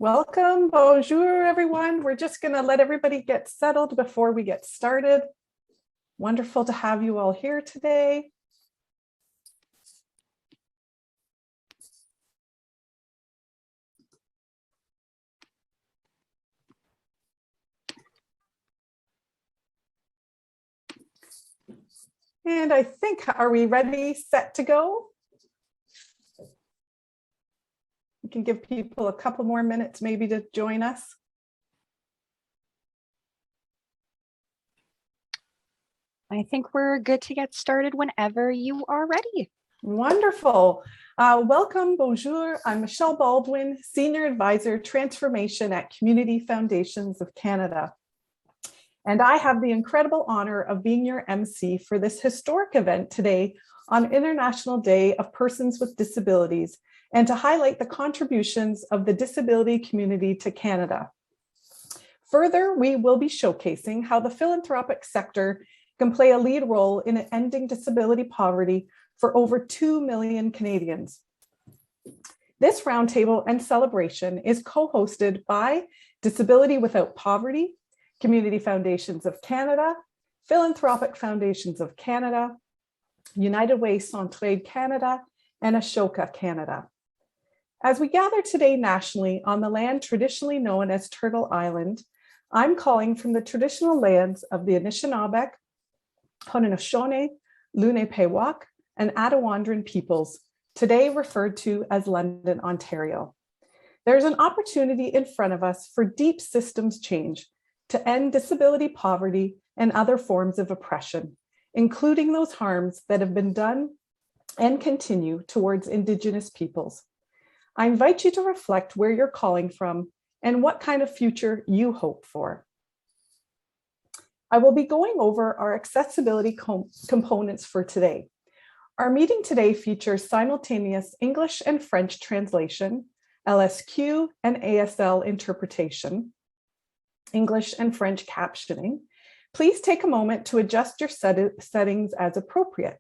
Welcome, bonjour, everyone. We're just going to let everybody get settled before we get started. Wonderful to have you all here today. And I think, are we ready, set to go? We can give people a couple more minutes maybe to join us. I think we're good to get started whenever you are ready. Wonderful. Welcome, bonjour. I'm Michelle Baldwin, Senior Advisor, Transformation at Community Foundations of Canada. And I have the incredible honor of being your MC for this historic event today on International Day of Persons with Disabilities, and to highlight the contributions of the disability community to Canada. Further, we will be showcasing how the philanthropic sector can play a lead role in ending disability poverty for over 2 million Canadians. This roundtable and celebration is co-hosted by Disability Without Poverty, Community Foundations of Canada, Philanthropic Foundations of Canada, United Way Centraide Canada, and Ashoka Canada. As we gather today nationally on the land traditionally known as Turtle Island, I'm calling from the traditional lands of the Anishinaabe, Haudenosaunee, Lunenpewauk, and Attawandaron peoples, today referred to as London, Ontario. There's an opportunity in front of us for deep systems change to end disability poverty and other forms of oppression, including those harms that have been done and continue towards Indigenous peoples. I invite you to reflect where you're calling from and what kind of future you hope for. I will be going over our accessibility components for today. Our meeting today features simultaneous English and French translation, LSQ and ASL interpretation, English and French captioning. Please take a moment to adjust your settings as appropriate.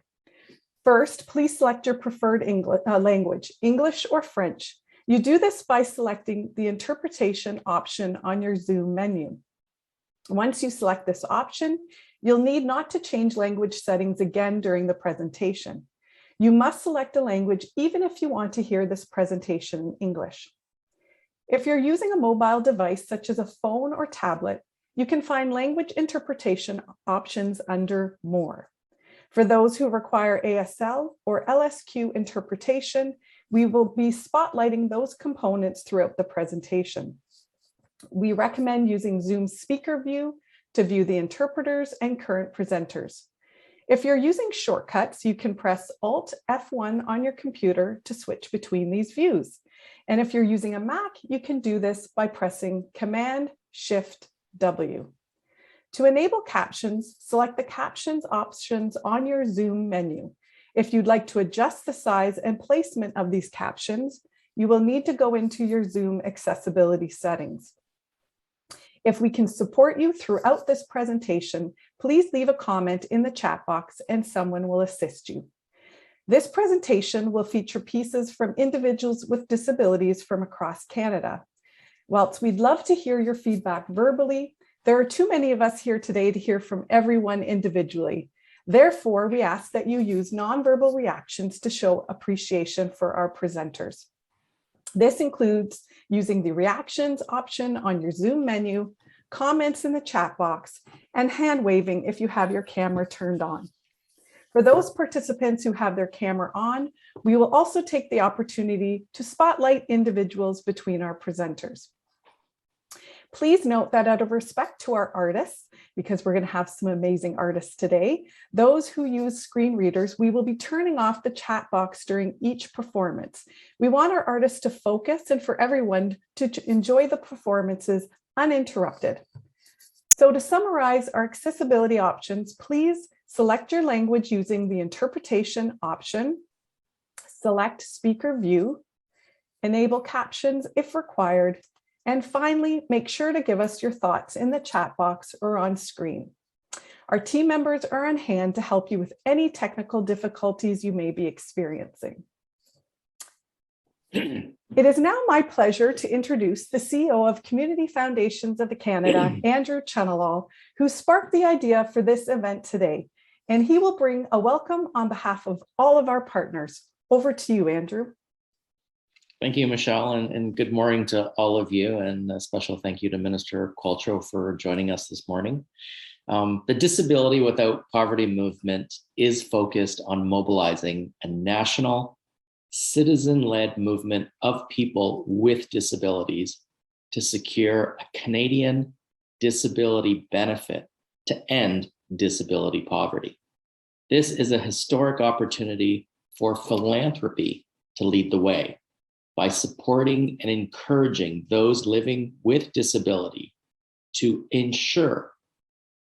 First, please select your preferred language, English or French. You do this by selecting the interpretation option on your Zoom menu. Once you select this option, you'll need not to change language settings again during the presentation. You must select a language even if you want to hear this presentation in English. If you're using a mobile device such as a phone or tablet, you can find language interpretation options under More. For those who require ASL or LSQ interpretation, we will be spotlighting those components throughout the presentation. We recommend using Zoom speaker view to view the interpreters and current presenters. If you're using shortcuts, you can press Alt F1 on your computer to switch between these views. And if you're using a Mac, you can do this by pressing Command Shift W. To enable captions, select the captions options on your Zoom menu. If you'd like to adjust the size and placement of these captions, you will need to go into your Zoom accessibility settings. If we can support you throughout this presentation, please leave a comment in the chat box and someone will assist you. This presentation will feature pieces from individuals with disabilities from across Canada. Whilst we'd love to hear your feedback verbally, there are too many of us here today to hear from everyone individually. Therefore, we ask that you use nonverbal reactions to show appreciation for our presenters. This includes using the reactions option on your Zoom menu, comments in the chat box, and hand waving if you have your camera turned on. For those participants who have their camera on, we will also take the opportunity to spotlight individuals between our presenters. Please note that out of respect to our artists, because we're going to have some amazing artists today, those who use screen readers, we will be turning off the chat box during each performance. We want our artists to focus and for everyone to enjoy the performances uninterrupted. So to summarize our accessibility options, please select your language using the interpretation option, select speaker view, enable captions if required, and finally, make sure to give us your thoughts in the chat box or on screen. Our team members are on hand to help you with any technical difficulties you may be experiencing. It is now my pleasure to introduce the CEO of Community Foundations of Canada, Andrew Chunilall, who sparked the idea for this event today. And he will bring a welcome on behalf of all of our partners. Over to you, Andrew. Thank you, Michelle, and good morning to all of you. And a special thank you to Minister Qualtrough for joining us this morning. The Disability Without Poverty movement is focused on mobilizing a national, citizen-led movement of people with disabilities to secure a Canadian disability benefit to end disability poverty. This is a historic opportunity for philanthropy to lead the way by supporting and encouraging those living with disability to ensure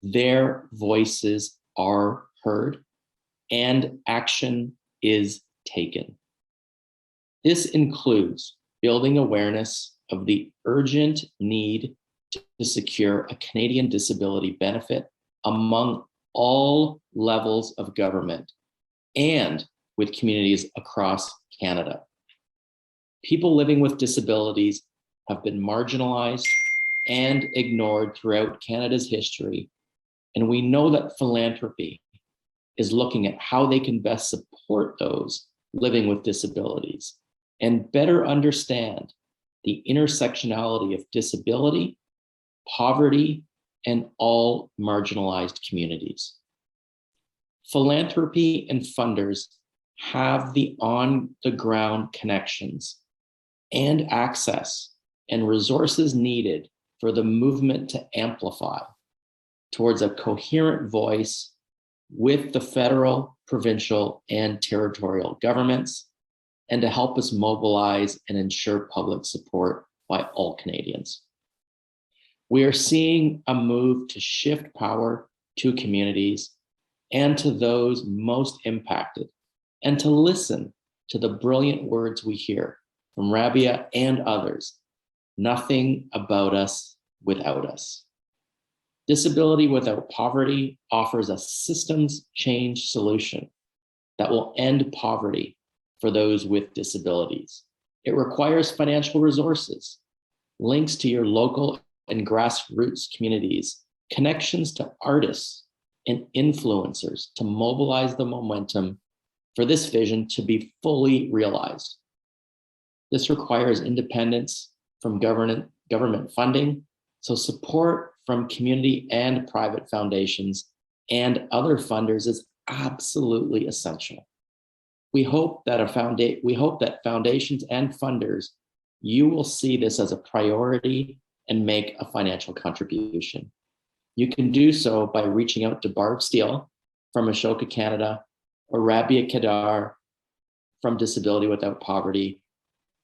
their voices are heard and action is taken. This includes building awareness of the urgent need to secure a Canadian disability benefit among all levels of government and with communities across Canada. People living with disabilities have been marginalized and ignored throughout Canada's history, and we know that philanthropy is looking at how they can best support those living with disabilities and better understand the intersectionality of disability, poverty, and all marginalized communities. Philanthropy and funders have the on-the-ground connections and access and resources needed for the movement to amplify towards a coherent voice with the federal, provincial, and territorial governments, and to help us mobilize and ensure public support by all Canadians. We are seeing a move to shift power to communities and to those most impacted, and to listen to the brilliant words we hear from Rabia and others. Nothing about us without us. Disability Without Poverty offers a systems change solution that will end poverty for those with disabilities. It requires financial resources, links to your local and grassroots communities, connections to artists and influencers to mobilize the momentum for this vision to be fully realized. This requires independence from government funding, so support from community and private foundations and other funders is absolutely essential. We hope that foundations and funders, you will see this as a priority and make a financial contribution. You can do so by reaching out to Barb Steele from Ashoka Canada or Rabia Kedar from Disability Without Poverty.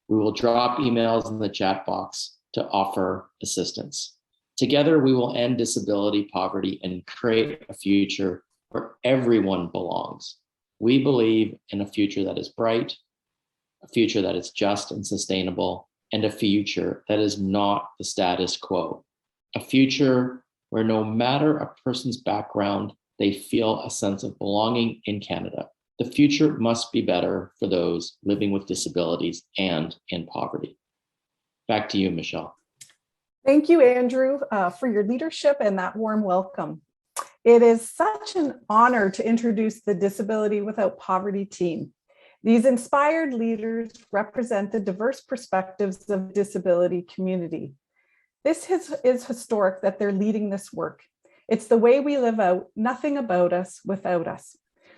We will drop emails in the chat box to offer assistance. Together, we will end disability poverty and create a future where everyone belongs. We believe in a future that is bright, a future that is just and sustainable, and a future that is not the status quo. A future where no matter a person's background, they feel a sense of belonging in Canada. The future must be better for those living with disabilities and in poverty. Back to you, Michelle. Thank you, Andrew, for your leadership and that warm welcome. It is such an honor to introduce the Disability Without Poverty team. These inspired leaders represent the diverse perspectives of the disability community. This is historic that they're leading this work. It's the way we live out nothing about us without us.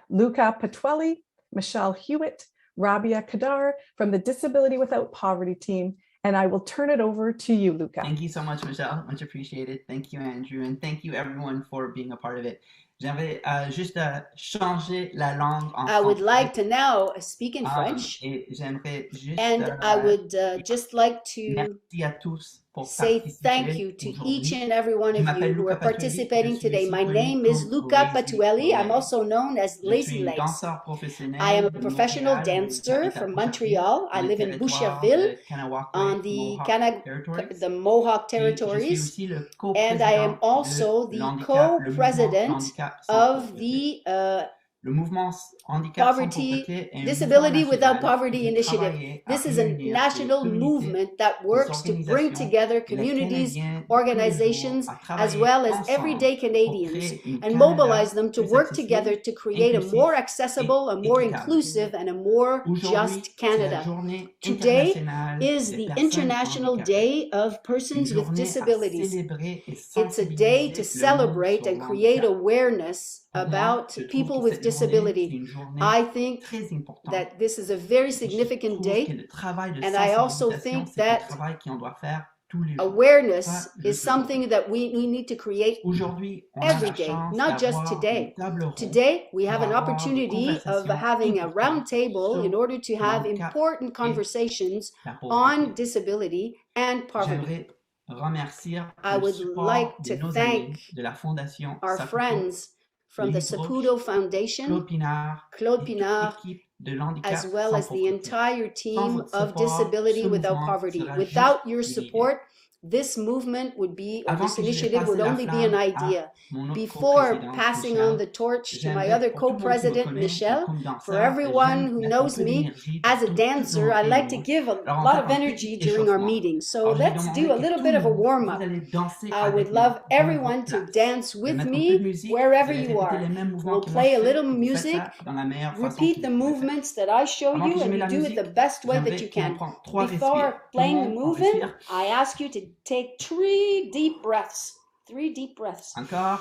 Luca Patuelli, Michelle Hewitt, Rabia Kedar from the Disability Without Poverty team, and I will turn it over to you, Luca. Thank you so much, Michelle. Much appreciated. Thank you, Andrew, and thank you everyone for being a part of it. J'aimerais juste changer la langue en I would français. like to now speak in French, Et j'aimerais juste and I would just like to merci à tous pour say thank participer you to aujourd'hui. each and every one Je of m'appelle you who Luca are Patuelli, participating je suis today. aussi My connu name is comme Luca Lazy Patuelli. I'm Legs. also known as Je Lazy suis Legs. danseur professionnel I am a de professional Montréal, dancer j'habite à from Boucherville, Montreal. I dans les live in territoires Boucherville de Kanawake, on the Mohawk Territories. Mohawk Et je suis territories. aussi le And I am co-président also de the le mouvement co-president Handicap sans of frontières. the Le mouvement Handicap sans Poverty, pauvreté est un Disability mouvement Without national Poverty qui veut Initiative. travailler à This is a réunir national les communautés, movement that les works to bring organisations, together les communities, Canadiens de tous les jours organizations, à as travailler well as ensemble everyday pour Canadians, créer une and Canada mobilize them to plus work accessible, together to create a inclusif more et accessible, a more équitable. inclusive, and a more Aujourd'hui, just c'est la Canada. journée Today internationale is des the personnes International handicapées. Day of Une Persons with journée à Disabilities. célébrer et It's a day to sensibiliser le monde celebrate sur and create l'handicap. awareness Pour moi, about je trouve people que with cette journée, c'est disability. une journée I think très importante. that this is a very Et je significant trouve day, que le travail de and I also sensibilisation, think c'est un that travail qu'on doit faire tous les jours. awareness Pas is juste something that we need to create aujourd'hui, on a every la day, chance not just d'avoir today. une table ronde Today, we have pour an avoir des opportunity of conversations having a importantes round table in sur order to have l'handicap important et conversations la on pauvreté. disability and poverty. J'aimerais remercier I le would support like de to nos thank amis de la Fondation our Saputo, friends from the Lily Broch, Saputo Foundation, Claude Pinard Claude et toute Pinard, l'équipe de l'handicap as well sans as the pauvreté. entire Sans team votre of support, Disability ce Without mouvement Poverty. sera Without juste your une idée. support, this movement would be, or Avant this que je initiative passe would la only be an flamme à idea. mon autre Before coprésidente, passing on Michel, the torch to my j'aimerais other pour tout le monde qui me co-president, connaît, Michelle, comme for danseur, everyone j'aime who mettre un knows peu me, d'énergie dans as a toutes dancer, nos I like to réunions. give a Alors, on va lot faire of un energy petit during our échauffement. meetings. So Alors, je vais let's demander do a que little tout bit le of a monde, warm-up. vous allez danser I would avec love moi dans everyone votre to place. dance Je vais with mettre un peu de me musique, wherever vous allez you répéter are. les mêmes mouvements We'll que moi je play a fais, little et vous faites music. ça dans la meilleure façon Repeat que the vous pouvez faire. movements that I show Avant you, que je and mette you la do it the musique, best way that j'aimerais you qu'on can. prenne 3 respires. Before Tout le playing the monde, on movement, respire. I ask you to take 3 deep breaths. 3 deep breaths. Encore.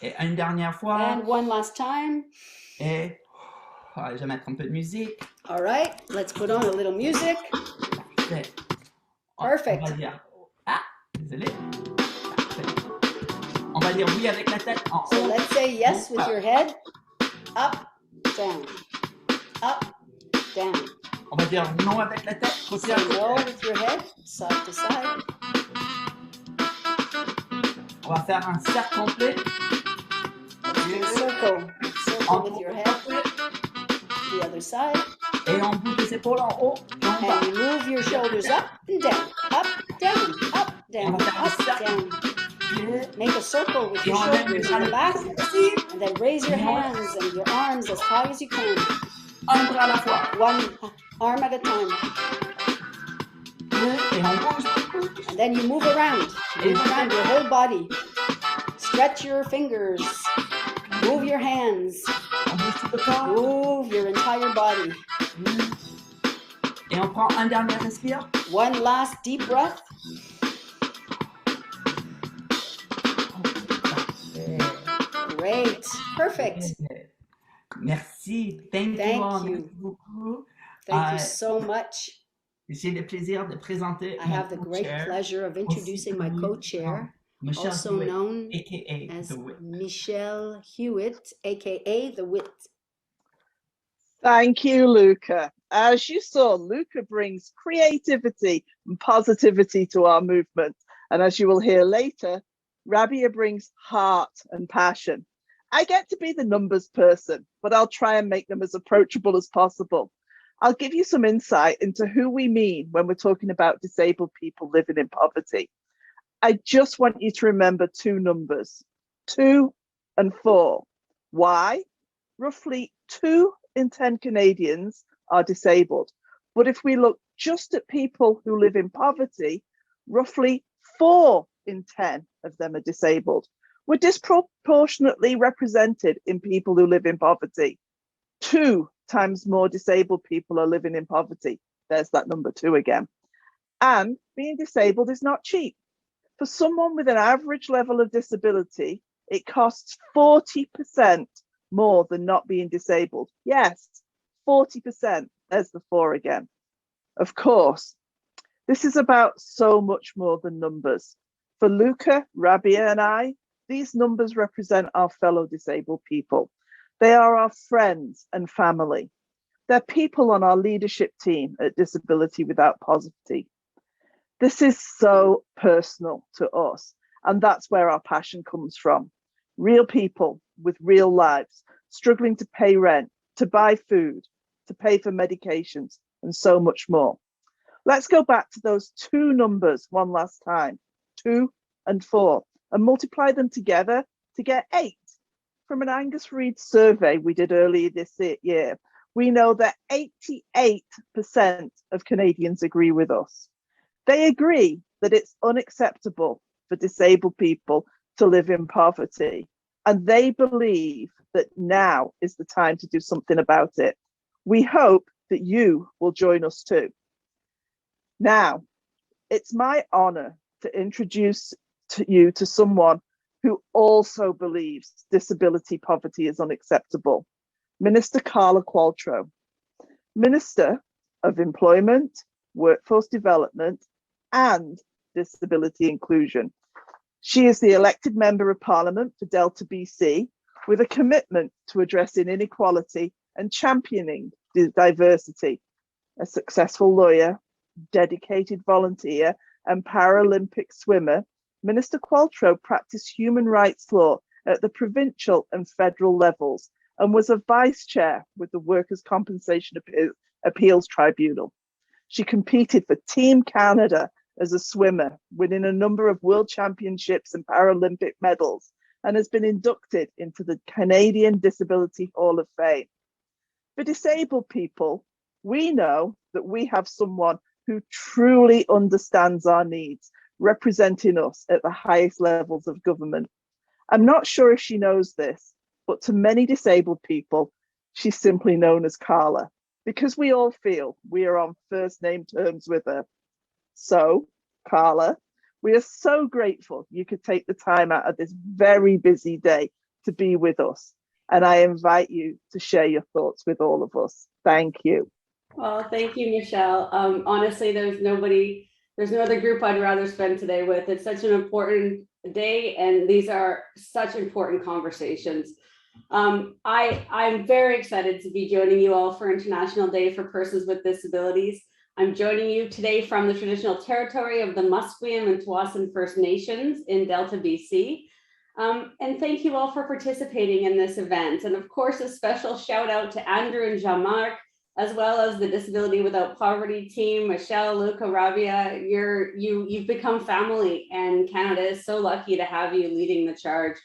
Et une dernière fois. And one last time. Et je vais mettre un peu de musique. All right, let's put on a little music. Parfait. On Perfect. va dire. Ah, désolé. Parfait. On va dire oui avec la tête en So haut. let's say yes with your head. Up, down. Up, down. On va dire non avec la tête. Côté Say à côté. no with your head, side to side. On va faire un cercle complet. Circle. Circle with your head. The other side. Et on bouge les épaules en haut et en bas. And you move your shoulders up and down. Up, down, up, down, On va faire un up, cercle. down. Et Make a circle with et your on lève les shoulders bras in le the back. plus possible. And then raise your hands and your arms as high as you can. Un bras à la fois. One arm at a time. Et on bouge. And then you move around. Move around your whole body. Stretch your fingers. Move your hands. On bouge tout le corps. Move your entire body. Et on prend un dernier respire. One last deep breath. Great. Perfect. Merci. Thank Thank you all. you. Merci beaucoup. Thank you so much. J'ai le plaisir de présenter I have the great co-chair, pleasure of introducing my co-chair, Michelle also Hewitt, known aka as The Whip. Michelle Hewitt, aka The Wit. Thank you, Luca. As you saw, Luca brings creativity and positivity to our movement. And as you will hear later, Rabia brings heart and passion. I get to be the numbers person, but I'll try and make them as approachable as possible. I'll give you some insight into who we mean when we're talking about disabled people living in poverty. I just want you to remember 2 numbers, 2 and 4. Why? Roughly 2 in 10 Canadians are disabled. But if we look just at people who live in poverty, roughly 4 in 10 of them are disabled. We're disproportionately represented in people who live in poverty. 2 times more disabled people are living in poverty. There's that number 2 again. And being disabled is not cheap. For someone with an average level of disability, it costs 40% more than not being disabled. Yes, 40%. There's the 4 again. Of course, this is about so much more than numbers. For Luca, Rabia, and I, these numbers represent our fellow disabled people. They are our friends and family. They're people on our leadership team at Disability Without Poverty. This is so personal to us, and that's where our passion comes from. Real people with real lives, struggling to pay rent, to buy food, to pay for medications, and so much more. Let's go back to those 2 numbers one last time, 2 and 4, and multiply them together to get 8. from an Angus Reid survey we did earlier this year, we know that 88% of Canadians agree with us. They agree that it's unacceptable for disabled people to live in poverty, and they believe that now is the time to do something about it. We hope that you will join us too. Now, it's my honor to introduce you to someone who also believes disability poverty is unacceptable. Minister Carla Qualtrough, Minister of Employment, Workforce Development and Disability Inclusion. She is the elected Member of Parliament for Delta BC with a commitment to addressing inequality and championing diversity. A successful lawyer, dedicated volunteer and Paralympic swimmer, Minister Qualtrough practiced human rights law at the provincial and federal levels and was a vice chair with the Workers' Compensation Appeals Tribunal. She competed for Team Canada as a swimmer, winning a number of world championships and Paralympic medals, and has been inducted into the Canadian Disability Hall of Fame. For disabled people, we know that we have someone who truly understands our needs, representing us at the highest levels of government. I'm not sure if she knows this, but to many disabled people, she's simply known as Carla, because we all feel we are on first name terms with her. So, Carla, we are so grateful you could take the time out of this very busy day to be with us. And I invite you to share your thoughts with all of us. Thank you. Well, thank you, Michelle. Honestly, there's no other group I'd rather spend today with. It's such an important day, and these are such important conversations. I'm very excited to be joining you all for International Day for Persons with Disabilities. I'm joining you today from the traditional territory of the Musqueam and Tsawwassen First Nations in Delta BC. And thank you all for participating in this event. And of course, a special shout out to Andrew and Jean-Marc, as well as the Disability Without Poverty team, Michelle, Luca, Rabia. You've become family, and Canada is so lucky to have you leading the charge.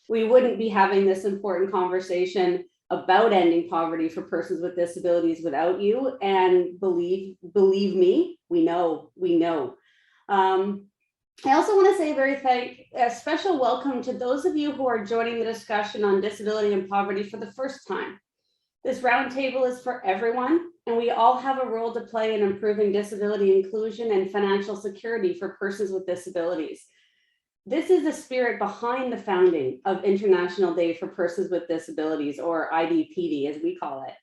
We wouldn't be having this important conversation about ending poverty for persons with disabilities without you. And believe me, we know. I also want to say a special welcome to those of you who are joining the discussion on disability and poverty for the first time. This roundtable is for everyone, and we all have a role to play in improving disability inclusion and financial security for persons with disabilities. This is the spirit behind the founding of International Day for Persons with Disabilities, or IDPD as we call it.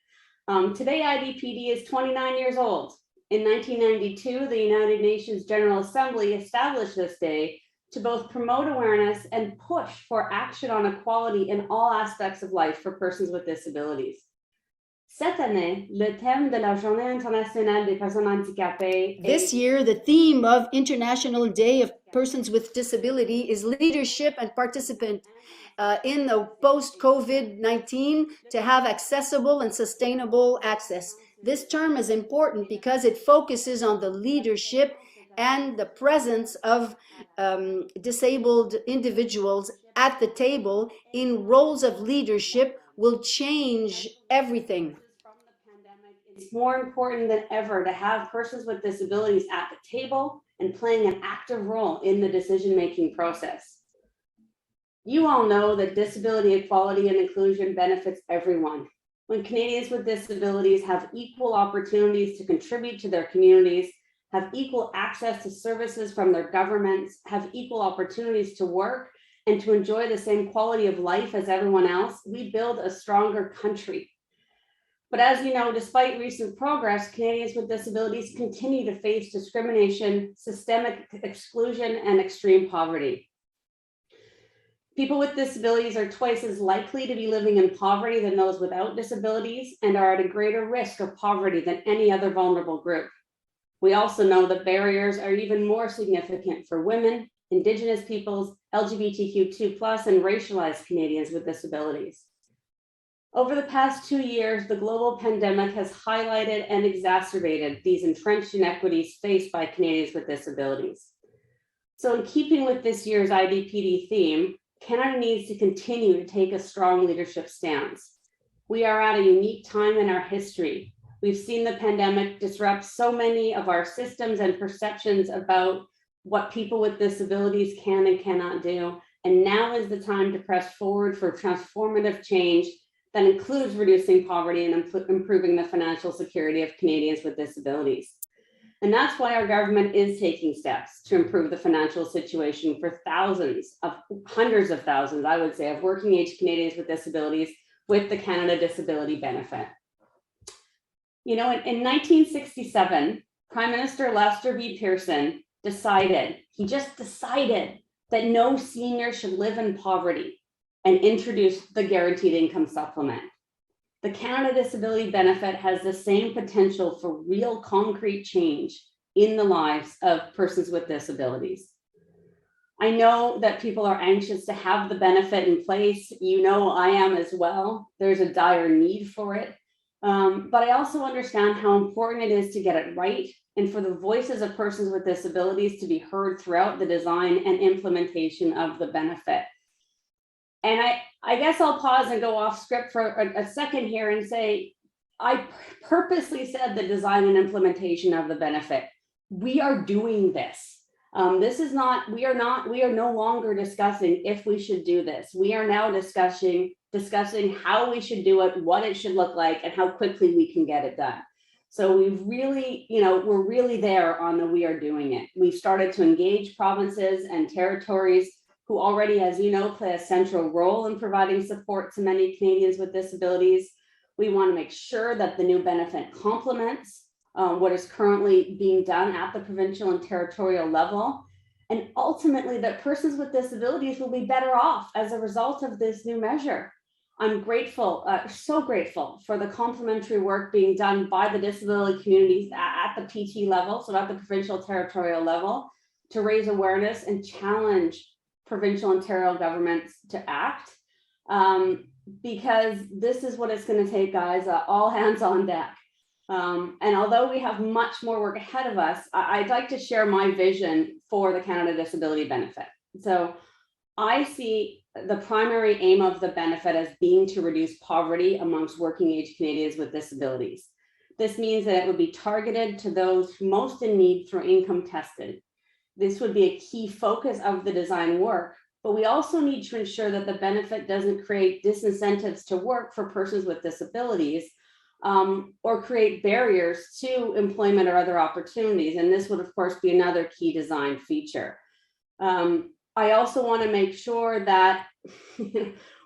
Today, IDPD is 29 years old. In 1992, the United Nations General Assembly established this day to both promote awareness and push for action on equality in all aspects of life for persons with disabilities. Cette année, le thème de la Journée internationale des personnes handicapées. This year, the theme of International Day of Persons with Disability is leadership and participant in the post-COVID-19 to have accessible and sustainable access. This term is important because it focuses on the leadership and the presence of disabled individuals at the table in roles of leadership will change everything. It's more important than ever to have persons with disabilities at the table and playing an active role in the decision-making process. You all know that disability equality and inclusion benefits everyone. When Canadians with disabilities have equal opportunities to contribute to their communities, have equal access to services from their governments, have equal opportunities to work, and to enjoy the same quality of life as everyone else, we build a stronger country. But as you know, despite recent progress, Canadians with disabilities continue to face discrimination, systemic exclusion, and extreme poverty. People with disabilities are twice as likely to be living in poverty than those without disabilities and are at a greater risk of poverty than any other vulnerable group. We also know that barriers are even more significant for women, Indigenous peoples, LGBTQ2+, and racialized Canadians with disabilities. Over the past 2 years, the global pandemic has highlighted and exacerbated these entrenched inequities faced by Canadians with disabilities. So in keeping with this year's IDPD theme, Canada needs to continue to take a strong leadership stance. We are at a unique time in our history. We've seen the pandemic disrupt so many of our systems and perceptions about what people with disabilities can and cannot do. And now is the time to press forward for transformative change that includes reducing poverty and improving the financial security of Canadians with disabilities. And that's why our government is taking steps to improve the financial situation for hundreds of thousands, I would say, of working age Canadians with disabilities with the Canada Disability Benefit. You know, in 1967, Prime Minister Lester B. Pearson decided that no senior should live in poverty and introduced the Guaranteed Income Supplement. The Canada Disability Benefit has the same potential for real concrete change in the lives of persons with disabilities. I know that people are anxious to have the benefit in place. You know, I am as well. There's a dire need for it. But I also understand how important it is to get it right and for the voices of persons with disabilities to be heard throughout the design and implementation of the benefit. And I guess I'll pause and go off script for a second here and say, I purposely said the design and implementation of the benefit. We are doing this. We are no longer discussing if we should do this. We are now discussing how we should do it, what it should look like, and how quickly we can get it done. So we've really, we're really there on the we are doing it. We've started to engage provinces and territories who already, as you know, play a central role in providing support to many Canadians with disabilities. We want to make sure that the new benefit complements what is currently being done at the provincial and territorial level. And ultimately that persons with disabilities will be better off as a result of this new measure. I'm grateful, so grateful for the complementary work being done by the disability communities at the PT level, so at the provincial territorial level, to raise awareness and challenge provincial and territorial governments to act, because this is what it's going to take, guys, all hands on deck. And although we have much more work ahead of us, I'd like to share my vision for the Canada Disability Benefit. So I see the primary aim of the benefit as being to reduce poverty amongst working age Canadians with disabilities. This means that it would be targeted to those most in need through income testing. This would be a key focus of the design work, but we also need to ensure that the benefit doesn't create disincentives to work for persons with disabilities, or create barriers to employment or other opportunities. And this would, of course, be another key design feature. I also want to make sure that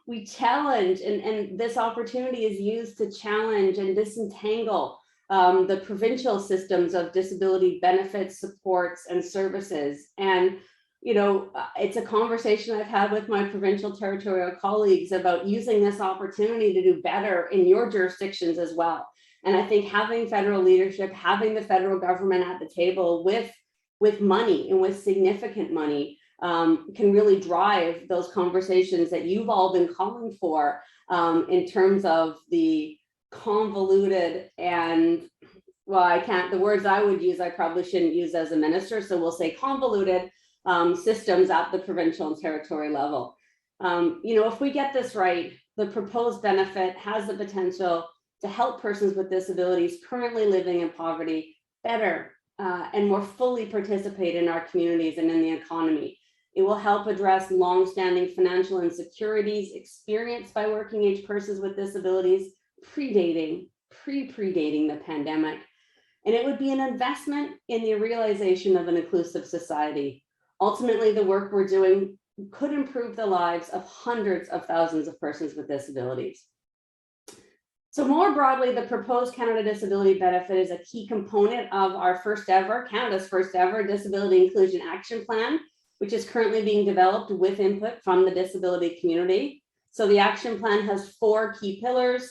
we challenge, and this opportunity is used to challenge and disentangle the provincial systems of disability benefits, supports, and services. And it's a conversation I've had with my provincial territorial colleagues about using this opportunity to do better in your jurisdictions as well. And I think having federal leadership, having the federal government at the table with money and with significant money can really drive those conversations that you've all been calling for in terms of the convoluted and, well, the words I would use, I probably shouldn't use as a minister, so we'll say convoluted systems at the provincial and territorial level. If we get this right, the proposed benefit has the potential to help persons with disabilities currently living in poverty better and more fully participate in our communities and in the economy. It will help address long-standing financial insecurities experienced by working age persons with disabilities pre-predating the pandemic. And it would be an investment in the realization of an inclusive society. Ultimately, the work we're doing could improve the lives of hundreds of thousands of persons with disabilities. So more broadly, the proposed Canada Disability Benefit is a key component of our Canada's first ever Disability Inclusion Action Plan, which is currently being developed with input from the disability community. So the action plan has 4 key pillars: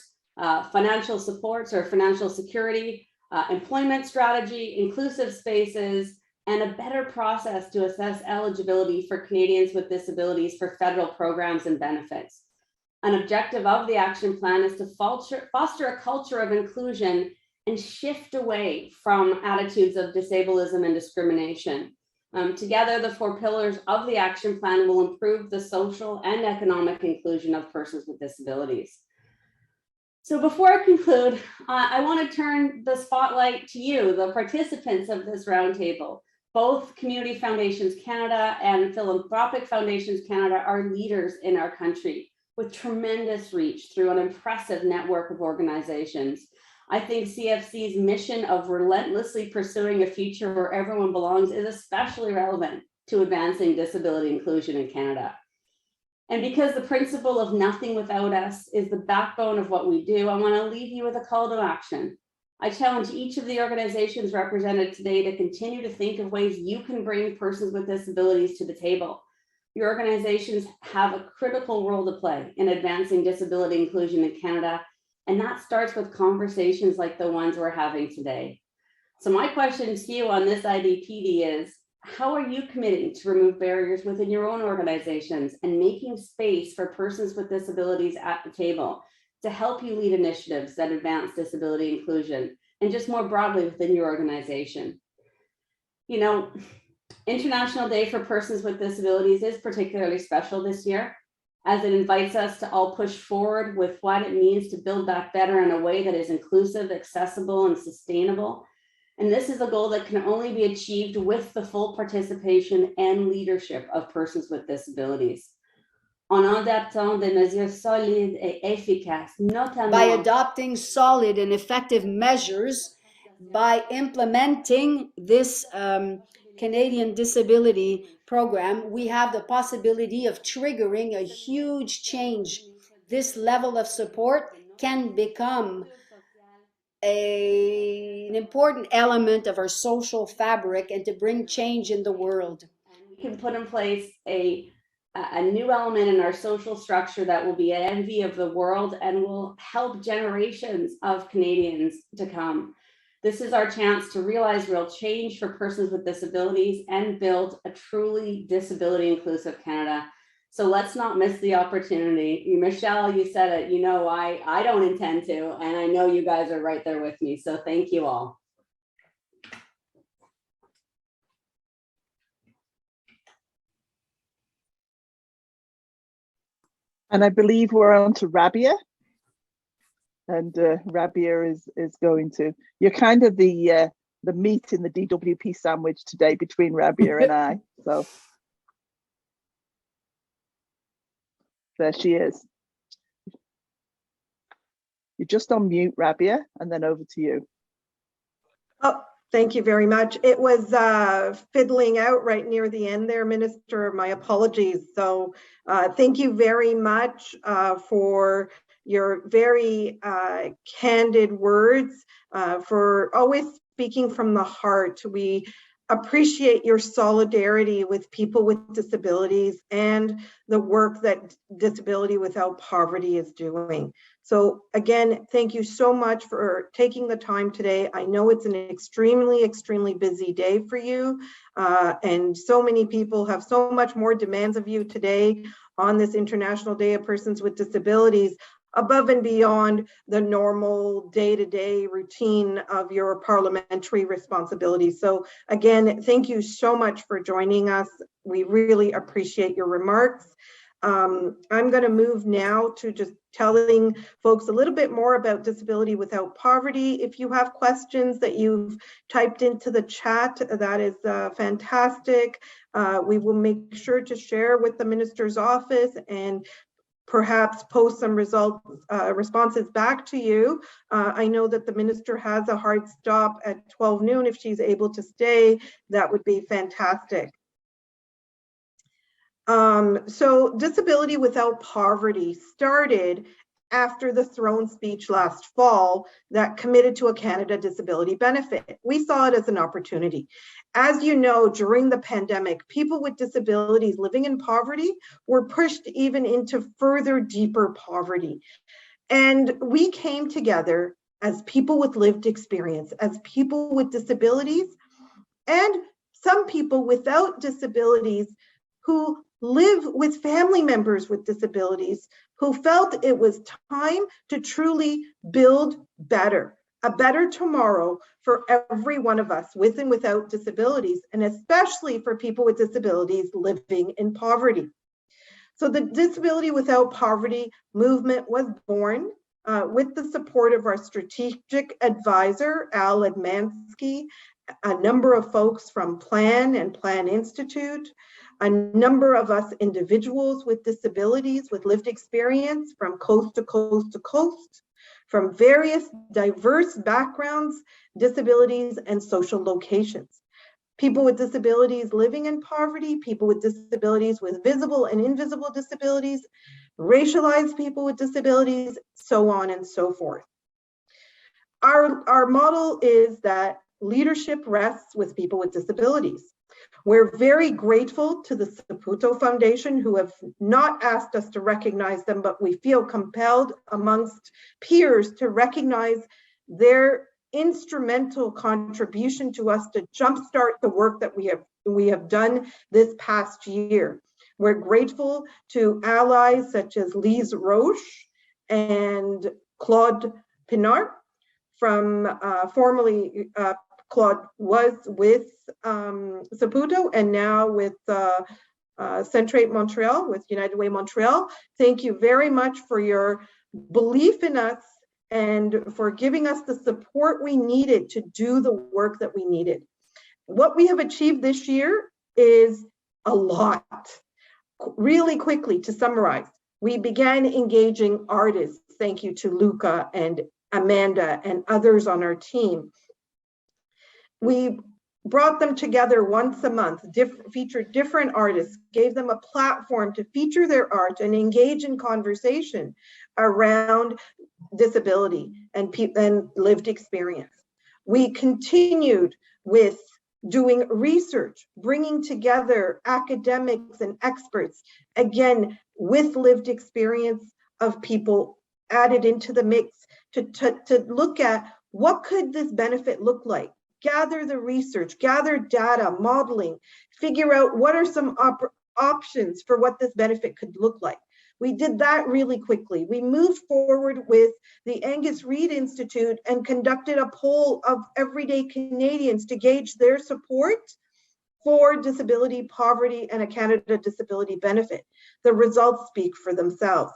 financial supports or financial security, employment strategy, inclusive spaces, and a better process to assess eligibility for Canadians with disabilities for federal programs and benefits. An objective of the action plan is to foster a culture of inclusion and shift away from attitudes of disableism and discrimination. Together, the 4 pillars of the action plan will improve the social and economic inclusion of persons with disabilities. So before I conclude, I want to turn the spotlight to you, the participants of this roundtable. Both Community Foundations Canada and Philanthropic Foundations Canada are leaders in our country with tremendous reach through an impressive network of organizations. I think CFC's mission of relentlessly pursuing a future where everyone belongs is especially relevant to advancing disability inclusion in Canada. And because the principle of nothing without us is the backbone of what we do, I want to leave you with a call to action. I challenge each of the organizations represented today to continue to think of ways you can bring persons with disabilities to the table. Your organizations have a critical role to play in advancing disability inclusion in Canada, and that starts with conversations like the ones we're having today. So my question to you on this IDPD is, how are you committing to remove barriers within your own organizations and making space for persons with disabilities at the table to help you lead initiatives that advance disability inclusion, and just more broadly within your organization? You know, International Day for Persons with Disabilities is particularly special this year, as it invites us to all push forward with what it means to build back better in a way that is inclusive, accessible, and sustainable. And this is a goal that can only be achieved with the full participation and leadership of persons with disabilities. En adoptant des mesures solides et efficaces, notamment by adopting solid and effective measures, by implementing this Canadian Disability Program, we have the possibility of triggering a huge change. This level of support can become an important element of our social fabric and to bring change in the world. We can put in place a new element in our social structure that will be an envy of the world and will help generations of Canadians to come. This is our chance to realize real change for persons with disabilities and build a truly disability inclusive Canada. So let's not miss the opportunity. Michelle, you said it, you know, I don't intend to, and I know you guys are right there with me. So thank you all. And I believe we're on to Rabia. And Rabia is going to, you're kind of the meat in the DWP sandwich today between Rabia and I. So there she is. You're just on mute, Rabia, and then over to you. Oh, thank you very much. It was fiddling out right near the end there, Minister. My apologies. So thank you very much for your very candid words, for always speaking from the heart. We appreciate your solidarity with people with disabilities and the work that Disability Without Poverty is doing. So again, thank you so much for taking the time today. I know it's an extremely, extremely busy day for you, and so many people have so much more demands of you today on this International Day of Persons with Disabilities, above and beyond the normal day-to-day routine of your parliamentary responsibilities. So again, thank you so much for joining us. We really appreciate your remarks. I'm going to move now to just telling folks a little bit more about Disability Without Poverty. If you have questions that you've typed into the chat, that is fantastic. We will make sure to share with the Minister's office and perhaps post some responses back to you. I know that the Minister has a hard stop at 12 noon. If she's able to stay, that would be fantastic. So Disability Without Poverty started after the throne speech last fall that committed to a Canada Disability Benefit. We saw it as an opportunity. As you know, during the pandemic, people with disabilities living in poverty were pushed even into further, deeper poverty. And we came together as people with lived experience, as people with disabilities, and some people without disabilities who live with family members with disabilities, who felt it was time to truly build better. a better tomorrow for every one of us with and without disabilities, and especially for people with disabilities living in poverty. So the Disability Without Poverty movement was born with the support of our strategic advisor, Al Admansky, a number of folks from Plan and Plan Institute, a number of us individuals with disabilities, with lived experience from coast to coast to coast, from various diverse backgrounds, disabilities, and social locations. People with disabilities living in poverty, people with disabilities with visible and invisible disabilities, racialized people with disabilities, so on and so forth. Our model is that leadership rests with people with disabilities. We're very grateful to the Saputo Foundation, who have not asked us to recognize them, but we feel compelled amongst peers to recognize their instrumental contribution to us to jumpstart the work that we have done this past year. We're grateful to allies such as Lise Roche and Claude Pinard from formerly Claude was with Saputo and now with Centraide Montreal, with United Way Montreal. Thank you very much for your belief in us and for giving us the support we needed to do the work that we needed. What we have achieved this year is a lot. Really quickly, to summarize, we began engaging artists. Thank you to Luca and Amanda and others on our team. We brought them together once a month, featured different artists, gave them a platform to feature their art and engage in conversation around disability and lived experience. We continued with doing research, bringing together academics and experts, again, with lived experience of people added into the mix to look at what could this benefit look like. Gather the research, gather data, modeling, figure out what are some options for what this benefit could look like. We did that really quickly. We moved forward with the Angus Reid Institute and conducted a poll of everyday Canadians to gauge their support for disability, poverty, and a Canada Disability Benefit. The results speak for themselves.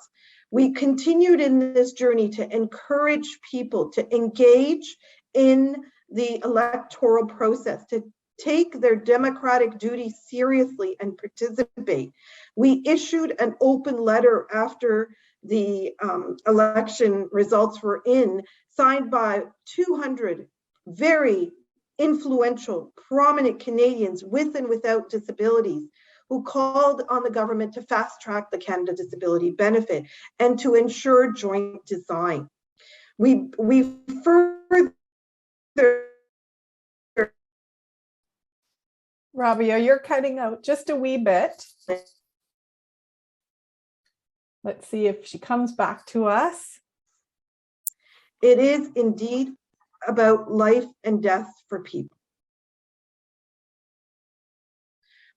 We continued in this journey to encourage people to engage in the electoral process, to take their democratic duty seriously and participate. We issued an open letter after the election results were in, signed by 200 very influential, prominent Canadians with and without disabilities, who called on the government to fast track the Canada Disability Benefit and to ensure joint design. We further Rabia, you're cutting out just a wee bit. Let's see if she comes back to us. It is indeed about life and death for people.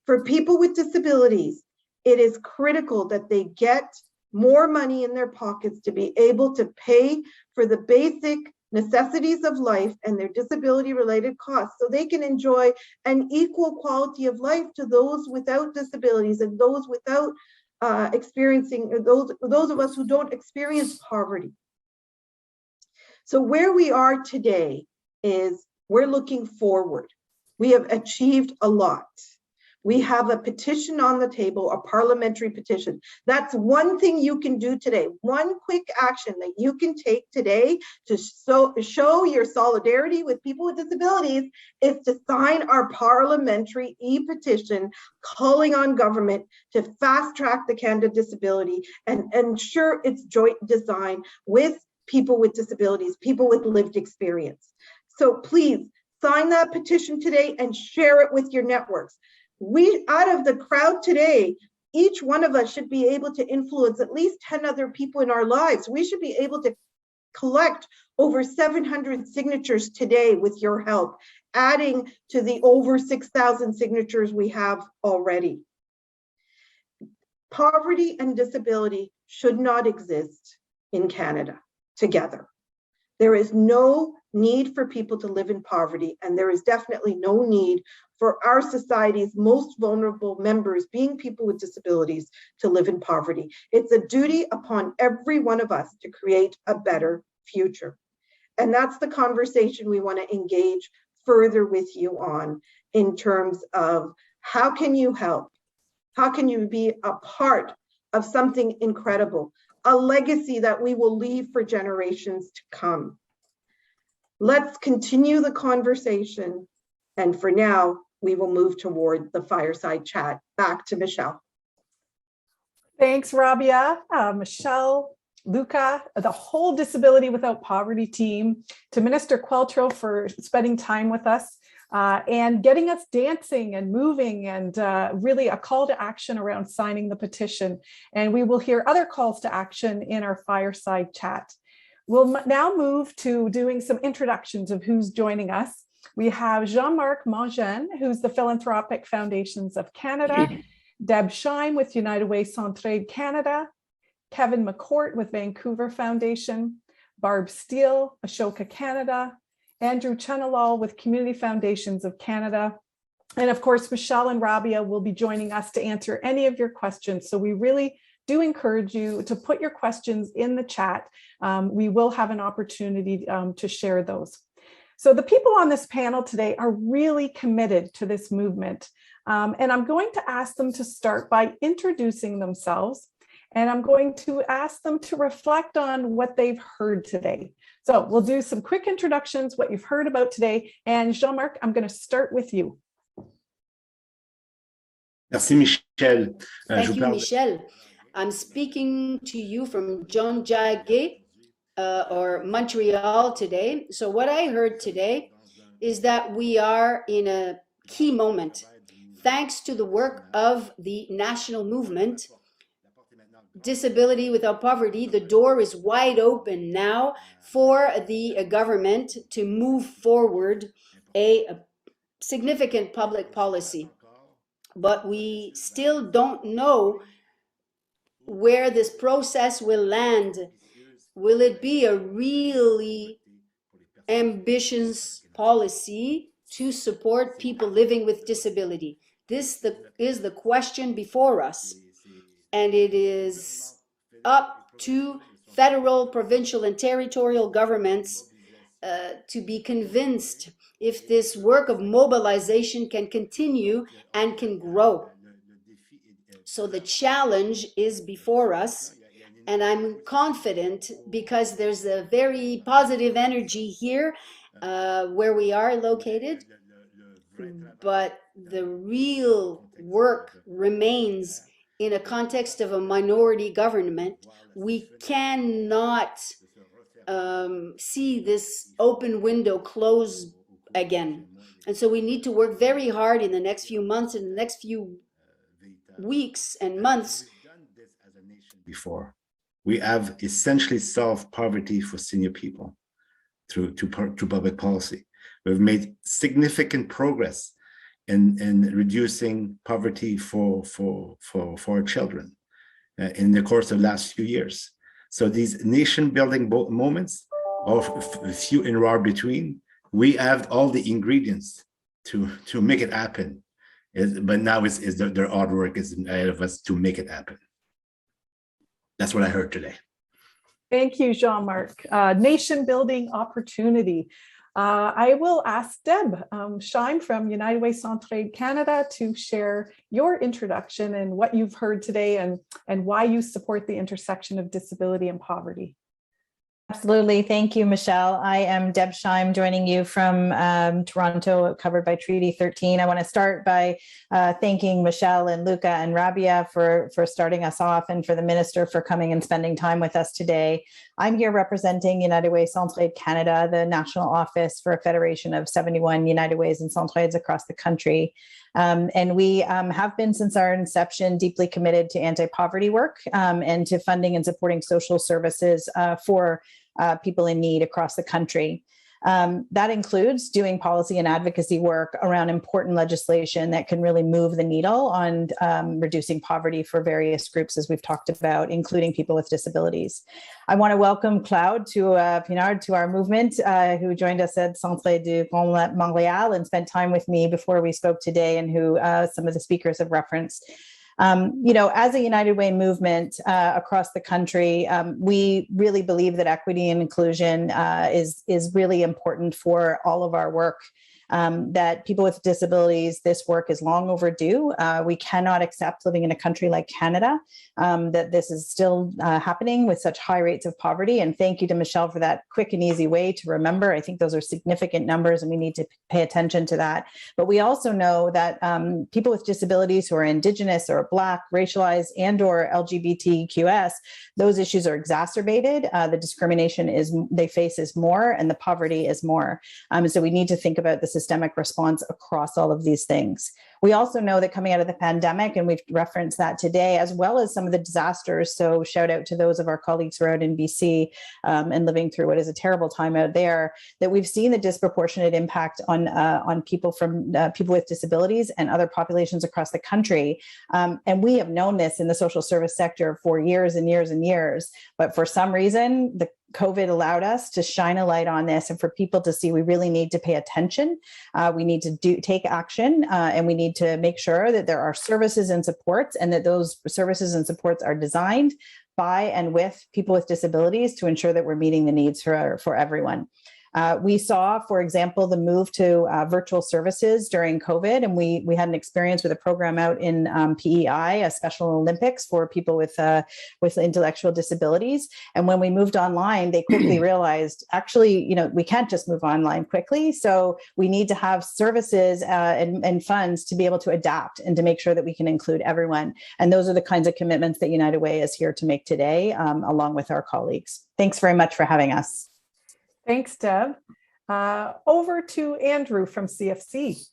For people with disabilities, it is critical that they get more money in their pockets to be able to pay for the basic necessities of life and their disability-related costs, so they can enjoy an equal quality of life to those without disabilities and those without those of us who don't experience poverty. So where we are today is we're looking forward. We have achieved a lot. We have a petition on the table, a parliamentary petition. That's one thing you can do today. One quick action that you can take today to show your solidarity with people with disabilities is to sign our parliamentary e-petition calling on government to fast track the Canada Disability and ensure its joint design with people with disabilities, people with lived experience. So please sign that petition today and share it with your networks. We, out of the crowd today, each one of us should be able to influence at least 10 other people in our lives. We should be able to collect over 700 signatures today with your help, adding to the over 6,000 signatures we have already. Poverty and disability should not exist in Canada together. There is no need for people to live in poverty, and there is definitely no need for our society's most vulnerable members, being people with disabilities, to live in poverty. It's a duty upon every one of us to create a better future. And that's the conversation we want to engage further with you on, in terms of how can you help? How can you be a part of something incredible, a legacy that we will leave for generations to come? Let's continue the conversation. And for now, we will move toward the fireside chat. Back to Michelle. Thanks, Rabia, Michelle, Luca, the whole Disability Without Poverty team, to Minister Qualtrough for spending time with us and getting us dancing and moving, and really a call to action around signing the petition. And we will hear other calls to action in our fireside chat. We'll now move to doing some introductions of who's joining us. We have Jean-Marc Mangin, who's the Philanthropic Foundations of Canada, Deb Scheim with United Way Centraide Canada, Kevin McCourt with Vancouver Foundation, Barb Steele, Ashoka Canada, Andrew Chunilall with Community Foundations of Canada, and of course, Michelle and Rabia will be joining us to answer any of your questions. So we really do encourage you to put your questions in the chat. We will have an opportunity to share those. So the people on this panel today are really committed to this movement. And I'm going to ask them to start by introducing themselves. And I'm going to ask them to reflect on what they've heard today. So we'll do some quick introductions, what you've heard about today. And Jean-Marc, I'm going to start with you. Merci, Michel. Thank you, Michel. I'm speaking to you from Jean-Jacques or Montreal today. So what I heard today is that we are in a key moment. Thanks to the work of the national movement, Disability Without Poverty, the door is wide open now for the government to move forward a significant public policy. But we still don't know where this process will land. Will it be a really ambitious policy to support people living with disability? This is the question before us. And it is up to federal, provincial, and territorial governments to be convinced if this work of mobilization can continue and can grow. So the challenge is before us, and I'm confident because there's a very positive energy here where we are located, but the real work remains in a context of a minority government. We cannot see this open window close again. And so we need to work very hard in the next few months and the next few weeks and months. Before, we have essentially solved poverty for senior people through public policy. We've made significant progress in reducing poverty for our children in the course of the last few years. So these nation-building moments, of few and far between, we have all the ingredients to make it happen. But now their hard work is ahead of us to make it happen. That's what I heard today. Thank you, Jean-Marc. Nation-building opportunity. I will ask Deb Scheim from United Way Centraide Canada to share your introduction and what you've heard today and why you support the intersection of disability and poverty. Absolutely. Thank you, Michelle. I am Deb Scheim, joining you from Toronto, covered by Treaty 13. I want to start by thanking Michelle and Luca and Rabia for starting us off, and for the Minister for coming and spending time with us today. I'm here representing United Way Centraide Canada, the national office for a federation of 71 United Ways and Centraides across the country. And we have been, since our inception, deeply committed to anti-poverty work and to funding and supporting social services for people in need across the country. That includes doing policy and advocacy work around important legislation that can really move the needle on reducing poverty for various groups, as we've talked about, including people with disabilities. I want to welcome Claude Pinard to our movement, who joined us at Centraide de Montréal and spent time with me before we spoke today, and who some of the speakers have referenced. As a United Way movement across the country, we really believe that equity and inclusion is really important for all of our work. That people with disabilities, this work is long overdue. We cannot accept, living in a country like Canada, that this is still happening with such high rates of poverty. And thank you to Michelle for that quick and easy way to remember. I think those are significant numbers and we need to pay attention to that. But we also know that people with disabilities who are Indigenous or Black, racialized, and or LGBTQS, those issues are exacerbated. The discrimination they face is more, and the poverty is more. So we need to think about the systemic response across all of these things. We also know that coming out of the pandemic, and we've referenced that today, as well as some of the disasters, so shout out to those of our colleagues who are out in BC and living through what is a terrible time out there, that we've seen the disproportionate impact on people with disabilities and other populations across the country. And we have known this in the social service sector for years and years and years, but for some reason, the COVID allowed us to shine a light on this, and for people to see we really need to pay attention. We need to take action, and we need to make sure that there are services and supports, and that those services and supports are designed by and with people with disabilities to ensure that we're meeting the needs for everyone. We saw, for example, the move to virtual services during COVID, and we had an experience with a program out in PEI, a Special Olympics for people with intellectual disabilities. And when we moved online, they quickly realized, actually, we can't just move online quickly. So we need to have services and funds to be able to adapt and to make sure that we can include everyone. And those are the kinds of commitments that United Way is here to make today, along with our colleagues. Thanks very much for having us. Thanks, Deb. Over to Andrew from CFC.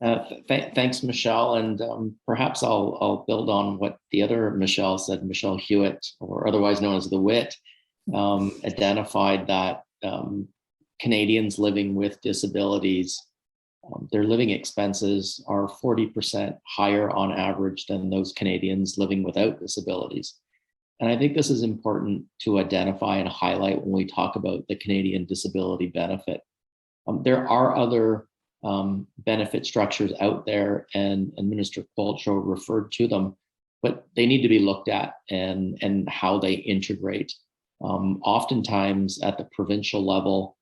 Thanks, Michelle. And perhaps I'll build on what the other Michelle said. Michelle Hewitt, or otherwise known as the WIT, identified that Canadians living with disabilities, their living expenses are 40% higher on average than those Canadians living without disabilities. And I think this is important to identify and highlight when we talk about the Canadian disability benefit. There are other benefit structures out there, and Minister Qualtrough referred to them, but they need to be looked at and how they integrate. Oftentimes at the provincial level,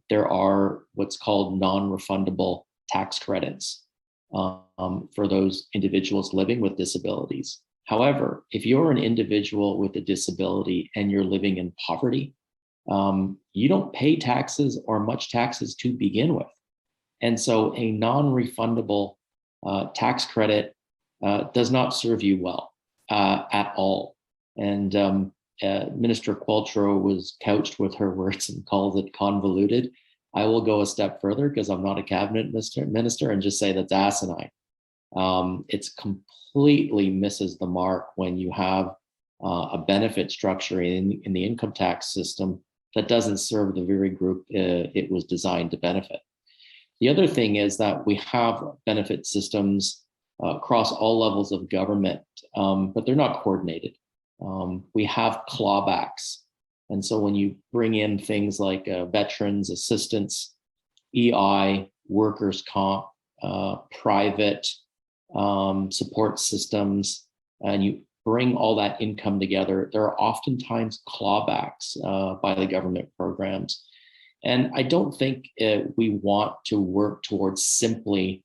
there are what's called non-refundable tax credits for those individuals living with disabilities. However, if you're an individual with a disability and you're living in poverty, you don't pay taxes or much taxes to begin with. And so a non-refundable tax credit does not serve you well at all. And Minister Qualtrough was couched with her words and called it convoluted. I will go a step further because I'm not a cabinet minister and just say that's asinine. It's completely misses the mark when you have a benefit structure in the income tax system that doesn't serve the very group it was designed to benefit. The other thing is that we have benefit systems across all levels of government, but they're not coordinated. We have clawbacks. And so when you bring in things like veterans assistance, EI, workers' comp, private support systems, and you bring all that income together, there are oftentimes clawbacks by the government programs. And I don't think we want to work towards simply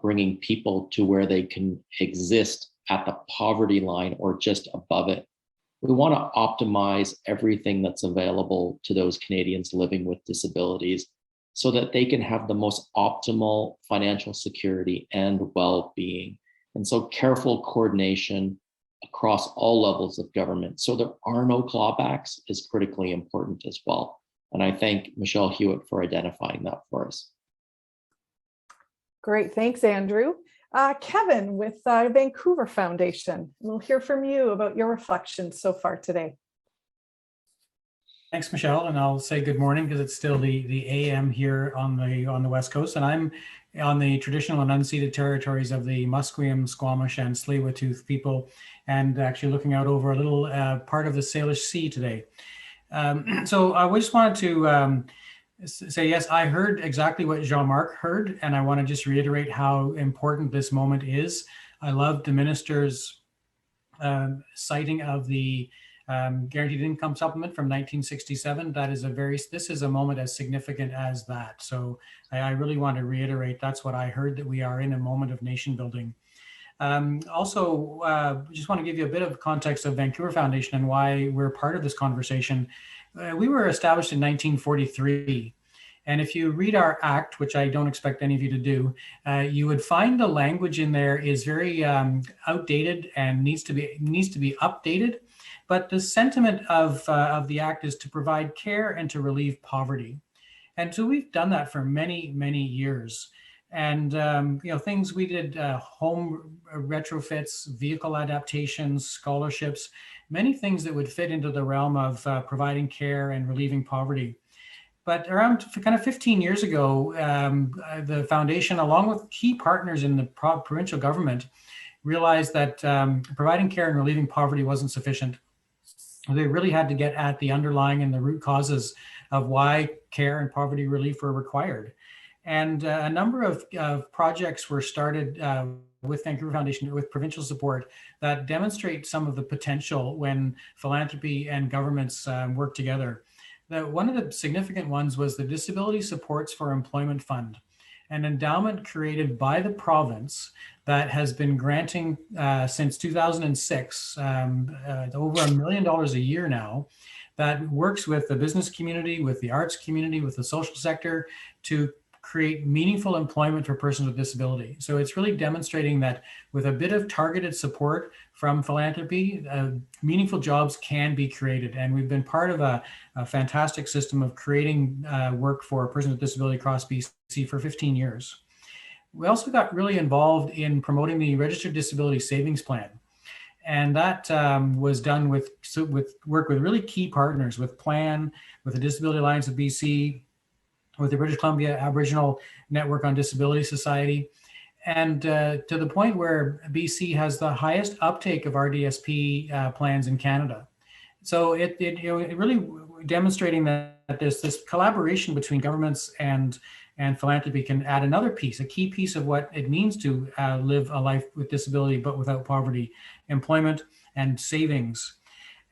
bringing people to where they can exist at the poverty line or just above it. We want to optimize everything that's available to those Canadians living with disabilities so that they can have the most optimal financial security and well-being. And so careful coordination across all levels of government so there are no clawbacks is critically important as well. And I thank Michelle Hewitt for identifying that for us. Great, thanks, Andrew. Kevin with Vancouver Foundation. We'll hear from you about your reflections so far today. Thanks, Michelle, and I'll say good morning because it's still the AM here on the West Coast, and I'm on the traditional and unceded territories of the Musqueam, Squamish, and Tsleil-Waututh people, and actually looking out over a little part of the Salish Sea today. So I just wanted to say, yes, I heard exactly what Jean-Marc heard, and I want to just reiterate how important this moment is. I love the minister's citing of the guaranteed income supplement from 1967. That is this is a moment as significant as that. So I really want to reiterate, that's what I heard, that we are in a moment of nation building. Also, just want to give you a bit of context of Vancouver Foundation and why we're part of this conversation. We were established in 1943. And if you read our act, which I don't expect any of you to do, you would find the language in there is very outdated and needs to be updated. But the sentiment of the act is to provide care and to relieve poverty. And so we've done that for many, many years. And things we did, home retrofits, vehicle adaptations, scholarships, many things that would fit into the realm of providing care and relieving poverty. But around kind of 15 years ago, the foundation, along with key partners in the provincial government, realized that providing care and relieving poverty wasn't sufficient. They really had to get at the underlying and the root causes of why care and poverty relief were required. And a number of projects were started with Vancouver Foundation with provincial support that demonstrate some of the potential when philanthropy and governments work together. One of the significant ones was the Disability Supports for Employment Fund, an endowment created by the province that has been granting since 2006 over $1 million a year now, that works with the business community, with the arts community, with the social sector to create meaningful employment for persons with disability. So it's really demonstrating that with a bit of targeted support from philanthropy, meaningful jobs can be created. And we've been part of a fantastic system of creating work for persons with disability across BC for 15 years. We also got really involved in promoting the Registered Disability Savings Plan. And that was done with work with really key partners, with Plan, with the Disability Alliance of BC, with the British Columbia Aboriginal Network on Disability Society, and to the point where BC has the highest uptake of RDSP plans in Canada. So it really demonstrating that there's this collaboration between governments and philanthropy can add another piece, a key piece of what it means to live a life with disability but without poverty, employment and savings.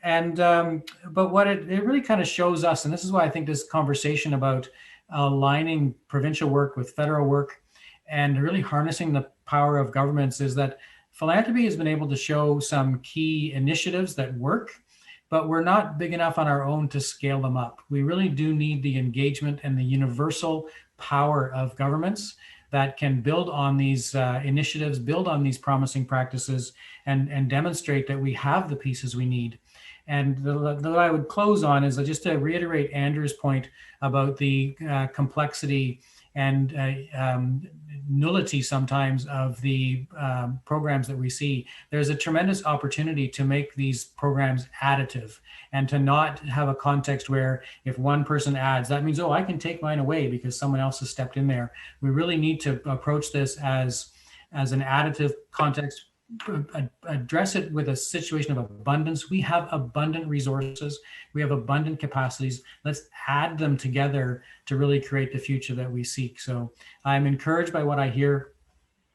And but what it really kind of shows us, and this is why I think this conversation about aligning provincial work with federal work and really harnessing the power of governments, is that philanthropy has been able to show some key initiatives that work, but we're not big enough on our own to scale them up. We really do need the engagement and the universal power of governments that can build on these initiatives, build on these promising practices, and demonstrate that we have the pieces we need. And what I would close on is just to reiterate Andrew's point about the complexity and nullity sometimes of the programs that we see. There's a tremendous opportunity to make these programs additive and to not have a context where if one person adds, that means, oh, I can take mine away because someone else has stepped in there. We really need to approach this as an additive context, address it with a situation of abundance. We have abundant resources. We have abundant capacities. Let's add them together to really create the future that we seek. So I'm encouraged by what I hear,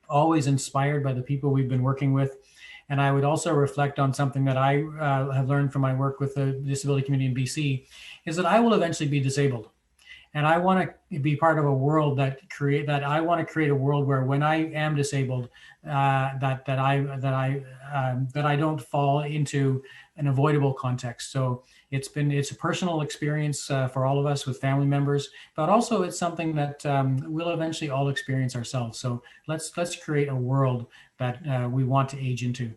always inspired by the people we've been working with. And I would also reflect on something that I have learned from my work with the disability community in BC, is that I will eventually be disabled. And I want to be part of a world that I want to create a world where when I am disabled, that I don't fall into an avoidable context. So it's a personal experience for all of us with family members, but also it's something that we'll eventually all experience ourselves. So let's create a world that we want to age into.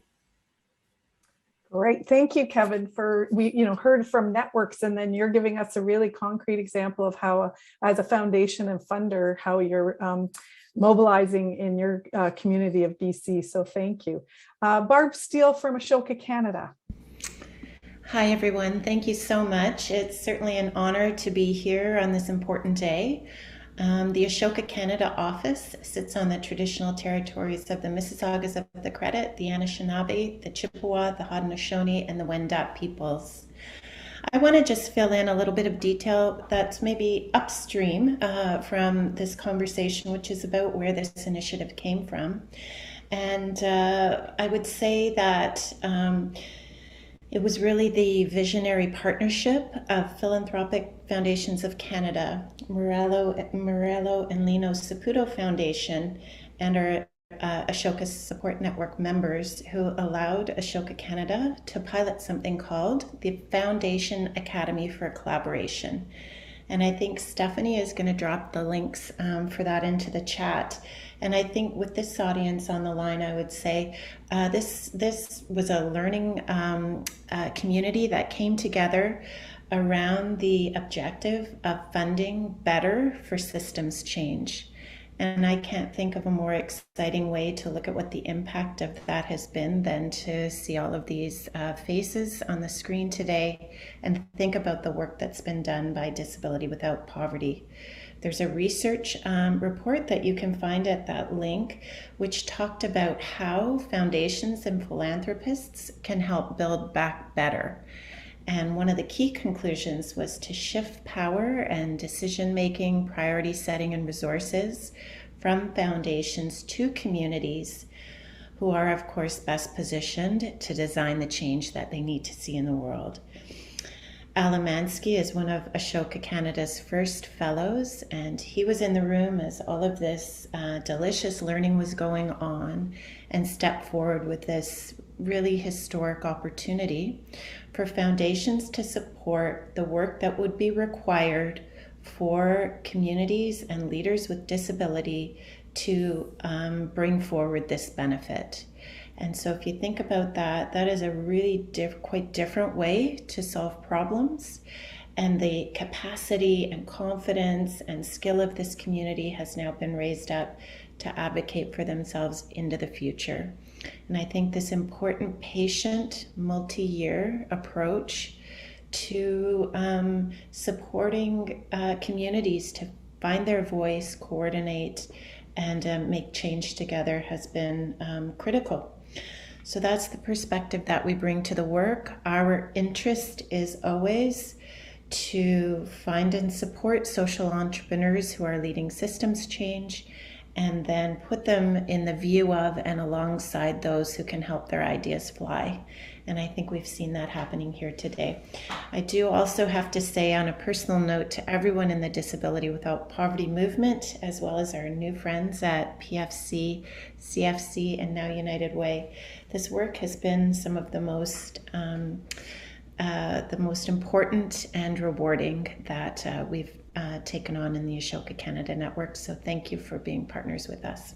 Great, thank you, Kevin. We heard from networks, and then you're giving us a really concrete example of how, as a foundation and funder, how you're mobilizing in your community of BC. So thank you, Barb Steele from Ashoka, Canada. Hi, everyone. Thank you so much. It's certainly an honor to be here on this important day. The Ashoka Canada office sits on the traditional territories of the Mississaugas of the Credit, the Anishinaabe, the Chippewa, the Haudenosaunee, and the Wendat peoples. I want to just fill in a little bit of detail that's maybe upstream from this conversation, which is about where this initiative came from. And I would say that it was really the visionary partnership of Philanthropic Foundations of Canada, Morello and Lino Saputo Foundation, and our Ashoka Support Network members who allowed Ashoka Canada to pilot something called the Foundation Academy for Collaboration. And I think Stephanie is going to drop the links for that into the chat. And I think with this audience on the line, I would say this was a learning community that came together around the objective of funding better for systems change. And I can't think of a more exciting way to look at what the impact of that has been than to see all of these faces on the screen today and think about the work that's been done by Disability Without Poverty. There's a research report that you can find at that link, which talked about how foundations and philanthropists can help build back better. And one of the key conclusions was to shift power and decision-making, priority setting, and resources from foundations to communities who are, of course, best positioned to design the change that they need to see in the world. Alamansky is one of Ashoka Canada's first fellows, and he was in the room as all of this delicious learning was going on and stepped forward with this really historic opportunity for foundations to support the work that would be required for communities and leaders with disability to bring forward this benefit. And so if you think about that, that is a really quite different way to solve problems. And the capacity and confidence and skill of this community has now been raised up to advocate for themselves into the future. And I think this important, patient, multi-year approach to supporting communities to find their voice, coordinate, and make change together has been critical. So that's the perspective that we bring to the work. Our interest is always to find and support social entrepreneurs who are leading systems change, and then put them in the view of and alongside those who can help their ideas fly. And I think we've seen that happening here today. I do also have to say, on a personal note, to everyone in the Disability Without Poverty movement, as well as our new friends at PFC, CFC, and now United Way, this work has been some of the most important and rewarding that we've taken on in the Ashoka Canada Network. So thank you for being partners with us.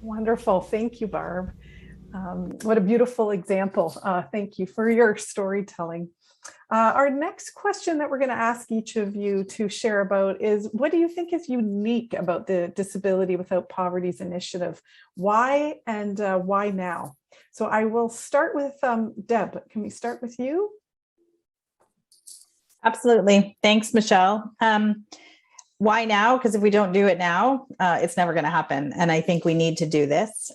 Wonderful. Thank you, Barb. What a beautiful example. Thank you for your storytelling. Our next question that we're going to ask each of you to share about is, what do you think is unique about the Disability Without Poverty's initiative? Why and why now? So I will start with Deb. Can we start with you? Absolutely. Thanks, Michelle. Why now? Because if we don't do it now, it's never going to happen. And I think we need to do this.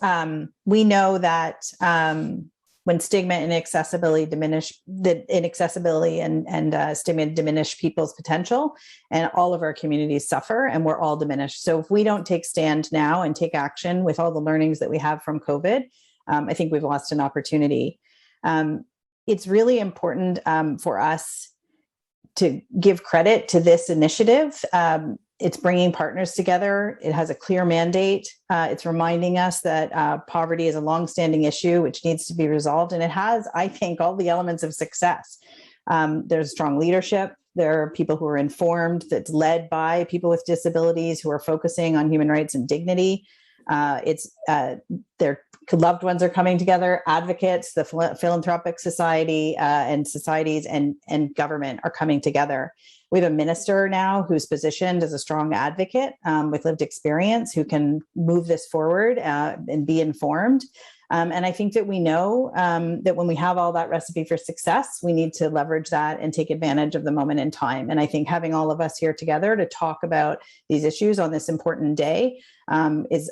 We know that when stigma and inaccessibility diminish, and stigma diminish people's potential, and all of our communities suffer, and we're all diminished. So if we don't take stand now and take action with all the learnings that we have from COVID, I think we've lost an opportunity. It's really important for us to give credit to this initiative. It's bringing partners together. It has a clear mandate. It's reminding us that poverty is a longstanding issue which needs to be resolved. And it has, I think, all the elements of success. There's strong leadership. There are people who are informed, that's led by people with disabilities who are focusing on human rights and dignity. Their loved ones are coming together, advocates, the Philanthropic Society and societies and government are coming together. We have a minister now who's positioned as a strong advocate with lived experience who can move this forward and be informed. And I think that we know that when we have all that recipe for success, we need to leverage that and take advantage of the moment in time. And I think having all of us here together to talk about these issues on this important day is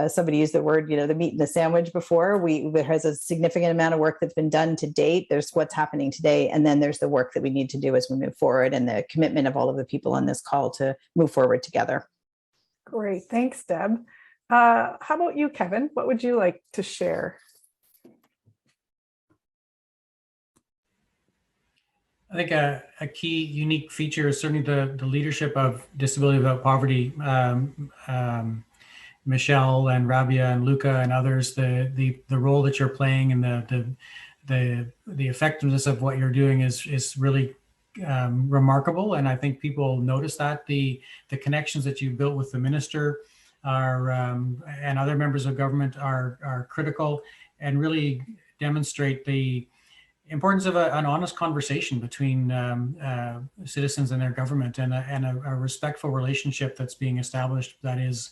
somebody used the word, the meat and the sandwich before. There has a significant amount of work that's been done to date. There's what's happening today. And then there's the work that we need to do as we move forward, and the commitment of all of the people on this call to move forward together. Great. Thanks, Deb. How about you, Kevin? What would you like to share? I think a key unique feature is certainly the leadership of Disability Without Poverty. Michelle and Rabia and Luca and others, the role that you're playing and the effectiveness of what you're doing is really remarkable. And I think people notice that the connections that you built with the minister are and other members of government are critical and really demonstrate the importance of an honest conversation between citizens and their government, and a respectful relationship that's being established that is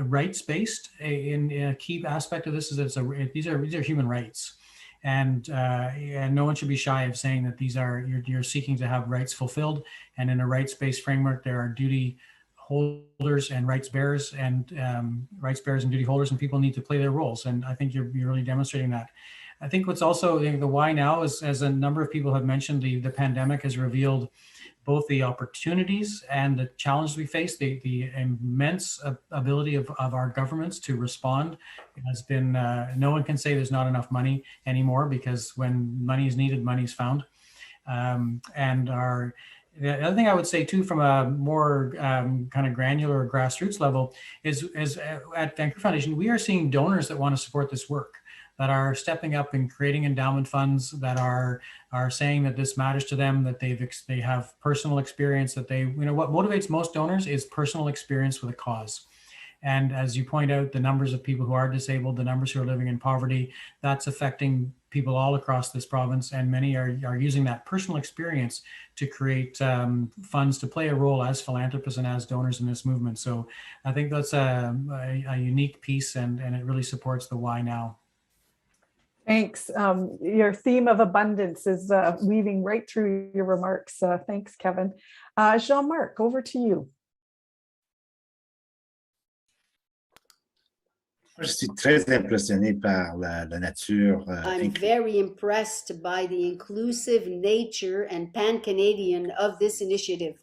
rights-based. In a key aspect of this is that these are human rights, and no one should be shy of saying that these are you're seeking to have rights fulfilled. And in a rights-based framework, there are duty holders and rights bearers, and duty holders, and people need to play their roles. And I think you're really demonstrating that. I think what's also the why now is, as a number of people have mentioned, the pandemic has revealed both the opportunities and the challenges we face. The immense ability of our governments to respond has been, no one can say there's not enough money anymore, because when money is needed, money is found. The other thing I would say too, from a more kind of granular or grassroots level, is at Vancouver Foundation, we are seeing donors that want to support this work, that are stepping up and creating endowment funds, that are saying that this matters to them, that they have personal experience, that what motivates most donors is personal experience with a cause. And as you point out, the numbers of people who are disabled, the numbers who are living in poverty, that's affecting people all across this province, and many are using that personal experience to create funds to play a role as philanthropists and as donors in this movement. So I think that's a unique piece, and it really supports the why now. Thanks. Your theme of abundance is weaving right through your remarks. Thanks, Kevin. Jean-Marc, over to you. Je suis très impressionné par la nature. I'm very impressed by the inclusive nature and pan-Canadian of this initiative.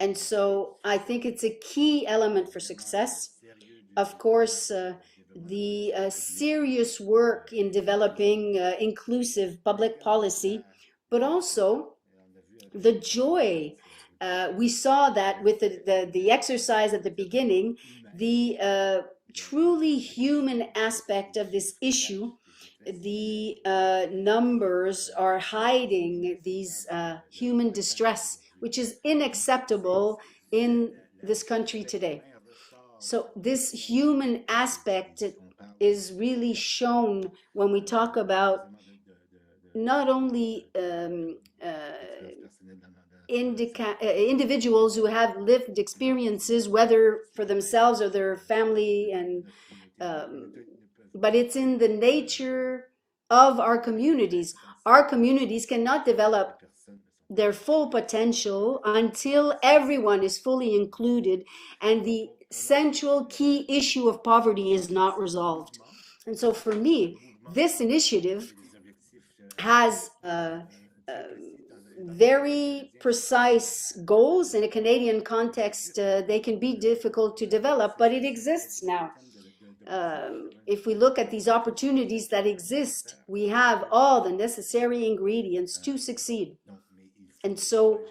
And so I think it's a key element for success. Of course, the serious work in developing inclusive public policy, but also the joy. We saw that with the exercise at the beginning, the truly human aspect of this issue. The numbers are hiding these human distress, which is unacceptable in this country today. So this human aspect is really shown when we talk about not only individuals who have lived experiences, whether for themselves or their family, and but it's in the nature of our communities. Our communities cannot develop their full potential until everyone is fully included and the central key issue of poverty is not resolved. And so for me, this initiative has very precise goals. In a Canadian context, they can be difficult to develop, but it exists now. If we look at these opportunities that exist, we have all the necessary ingredients to succeed. And so,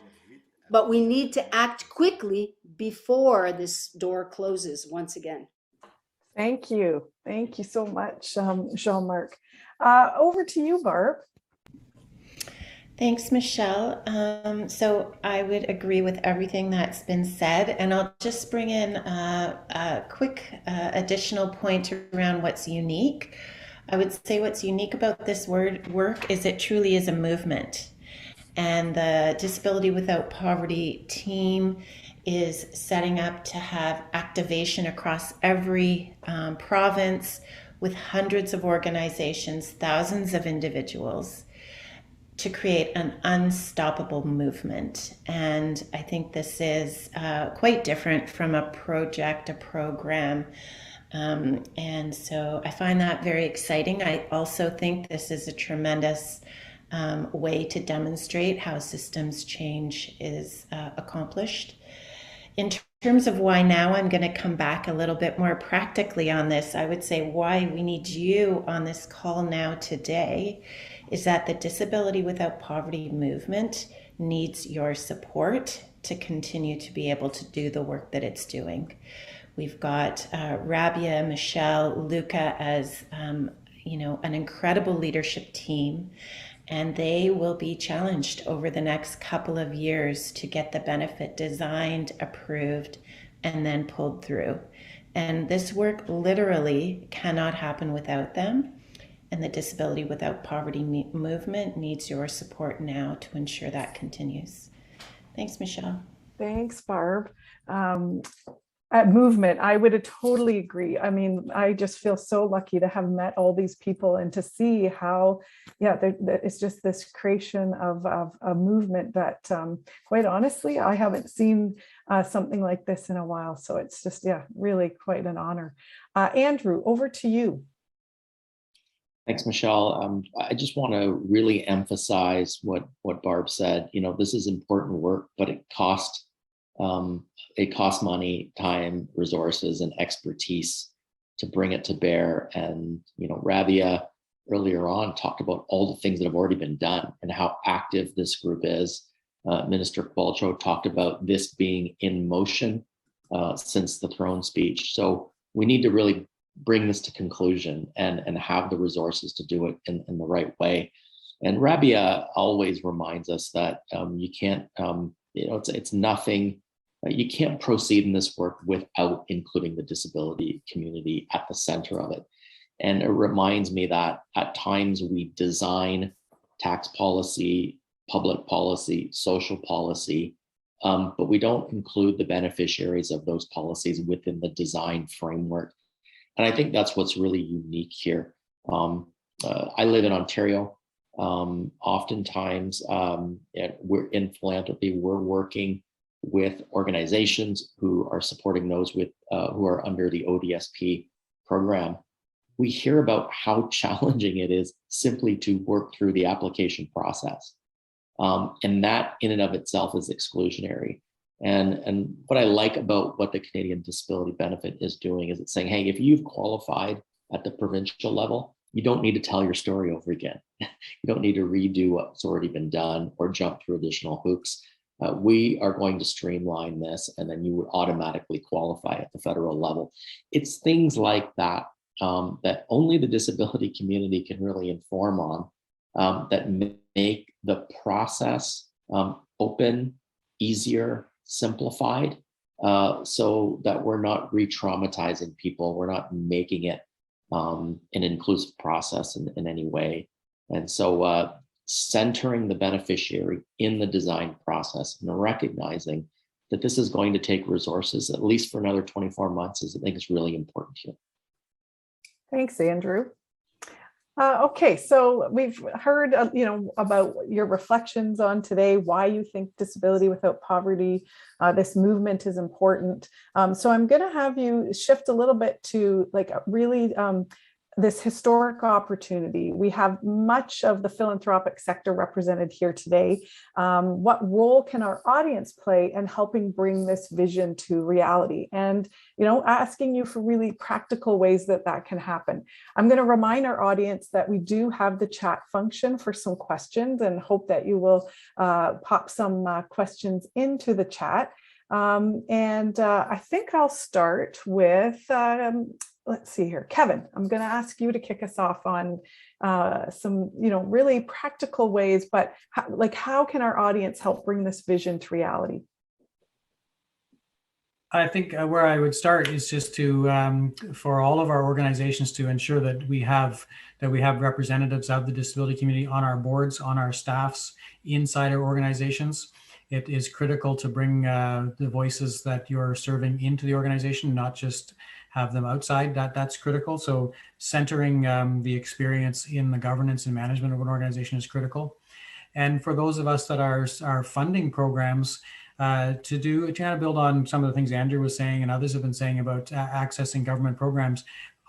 but we need to act quickly before this door closes once again. Thank you. Thank you so much, Jean-Marc. Over to you, Barb. Thanks, Michelle. So I would agree with everything that's been said, and I'll just bring in a quick additional point around what's unique. I would say what's unique about this work is it truly is a movement. And the Disability Without Poverty team is setting up to have activation across every province, with hundreds of organizations, thousands of individuals, to create an unstoppable movement. And I think this is quite different from a project, a program. And so I find that very exciting. I also think this is a tremendous way to demonstrate how systems change is accomplished. In terms of why now, I'm going to come back a little bit more practically on this. I would say why we need you on this call now today is that the Disability Without Poverty movement needs your support to continue to be able to do the work that it's doing. We've got Rabia, Michelle, Luca as an incredible leadership team, and they will be challenged over the next couple of years to get the benefit designed, approved, and then pulled through. And this work literally cannot happen without them. And the Disability Without Poverty movement needs your support now to ensure that continues. Thanks, Michelle. Thanks, Barb. At movement, I would totally agree. I mean, I just feel so lucky to have met all these people and to see how, it's just this creation of a movement that, quite honestly, I haven't seen something like this in a while. So it's just, really quite an honor. Andrew, over to you. Thanks, Michelle. I just want to really emphasize what Barb said. This is important work, but it costs money, time, resources, and expertise to bring it to bear. And, Rabia earlier on talked about all the things that have already been done and how active this group is. Minister Qualtrough talked about this being in motion since the throne speech. So we need to really bring this to conclusion and have the resources to do it in the right way. And Rabia always reminds us that you can't, it's nothing. You can't proceed in this work without including the disability community at the center of it. And it reminds me that at times we design tax policy, public policy, social policy, but we don't include the beneficiaries of those policies within the design framework. And I think that's what's really unique here. I live in Ontario. Oftentimes, we're in philanthropy, we're working with organizations who are supporting those with who are under the ODSP program. We hear about how challenging it is simply to work through the application process. And that in and of itself is exclusionary. And what I like about what the Canadian Disability Benefit is doing is it's saying, hey, if you've qualified at the provincial level, you don't need to tell your story over again. You don't need to redo what's already been done or jump through additional hoops. We are going to streamline this, and then you would automatically qualify at the federal level. It's things like that that only the disability community can really inform on, that make the process open, easier, simplified, so that we're not re-traumatizing people. We're not making it an inclusive process in any way. And so centering the beneficiary in the design process and recognizing that this is going to take resources, at least for another 24 months, I think is really important here. Thanks, Andrew. Okay, so we've heard, about your reflections on today, why you think Disability Without Poverty, this movement is important. So I'm going to have you shift a little bit to really this historic opportunity. We have much of the philanthropic sector represented here today. What role can our audience play in helping bring this vision to reality? And, asking you for really practical ways that can happen. I'm going to remind our audience that we do have the chat function for some questions, and hope that you will pop some questions into the chat. I think I'll start with, let's see here, Kevin, I'm going to ask you to kick us off on some, really practical ways, but how can our audience help bring this vision to reality? I think where I would start is just to, for all of our organizations to ensure that we have representatives of the disability community on our boards, on our staffs, inside our organizations. It is critical to bring the voices that you're serving into the organization, not just have them outside. That's critical. So centering the experience in the governance and management of an organization is critical. And for those of us that are funding programs, to kind of build on some of the things Andrew was saying and others have been saying about accessing government programs,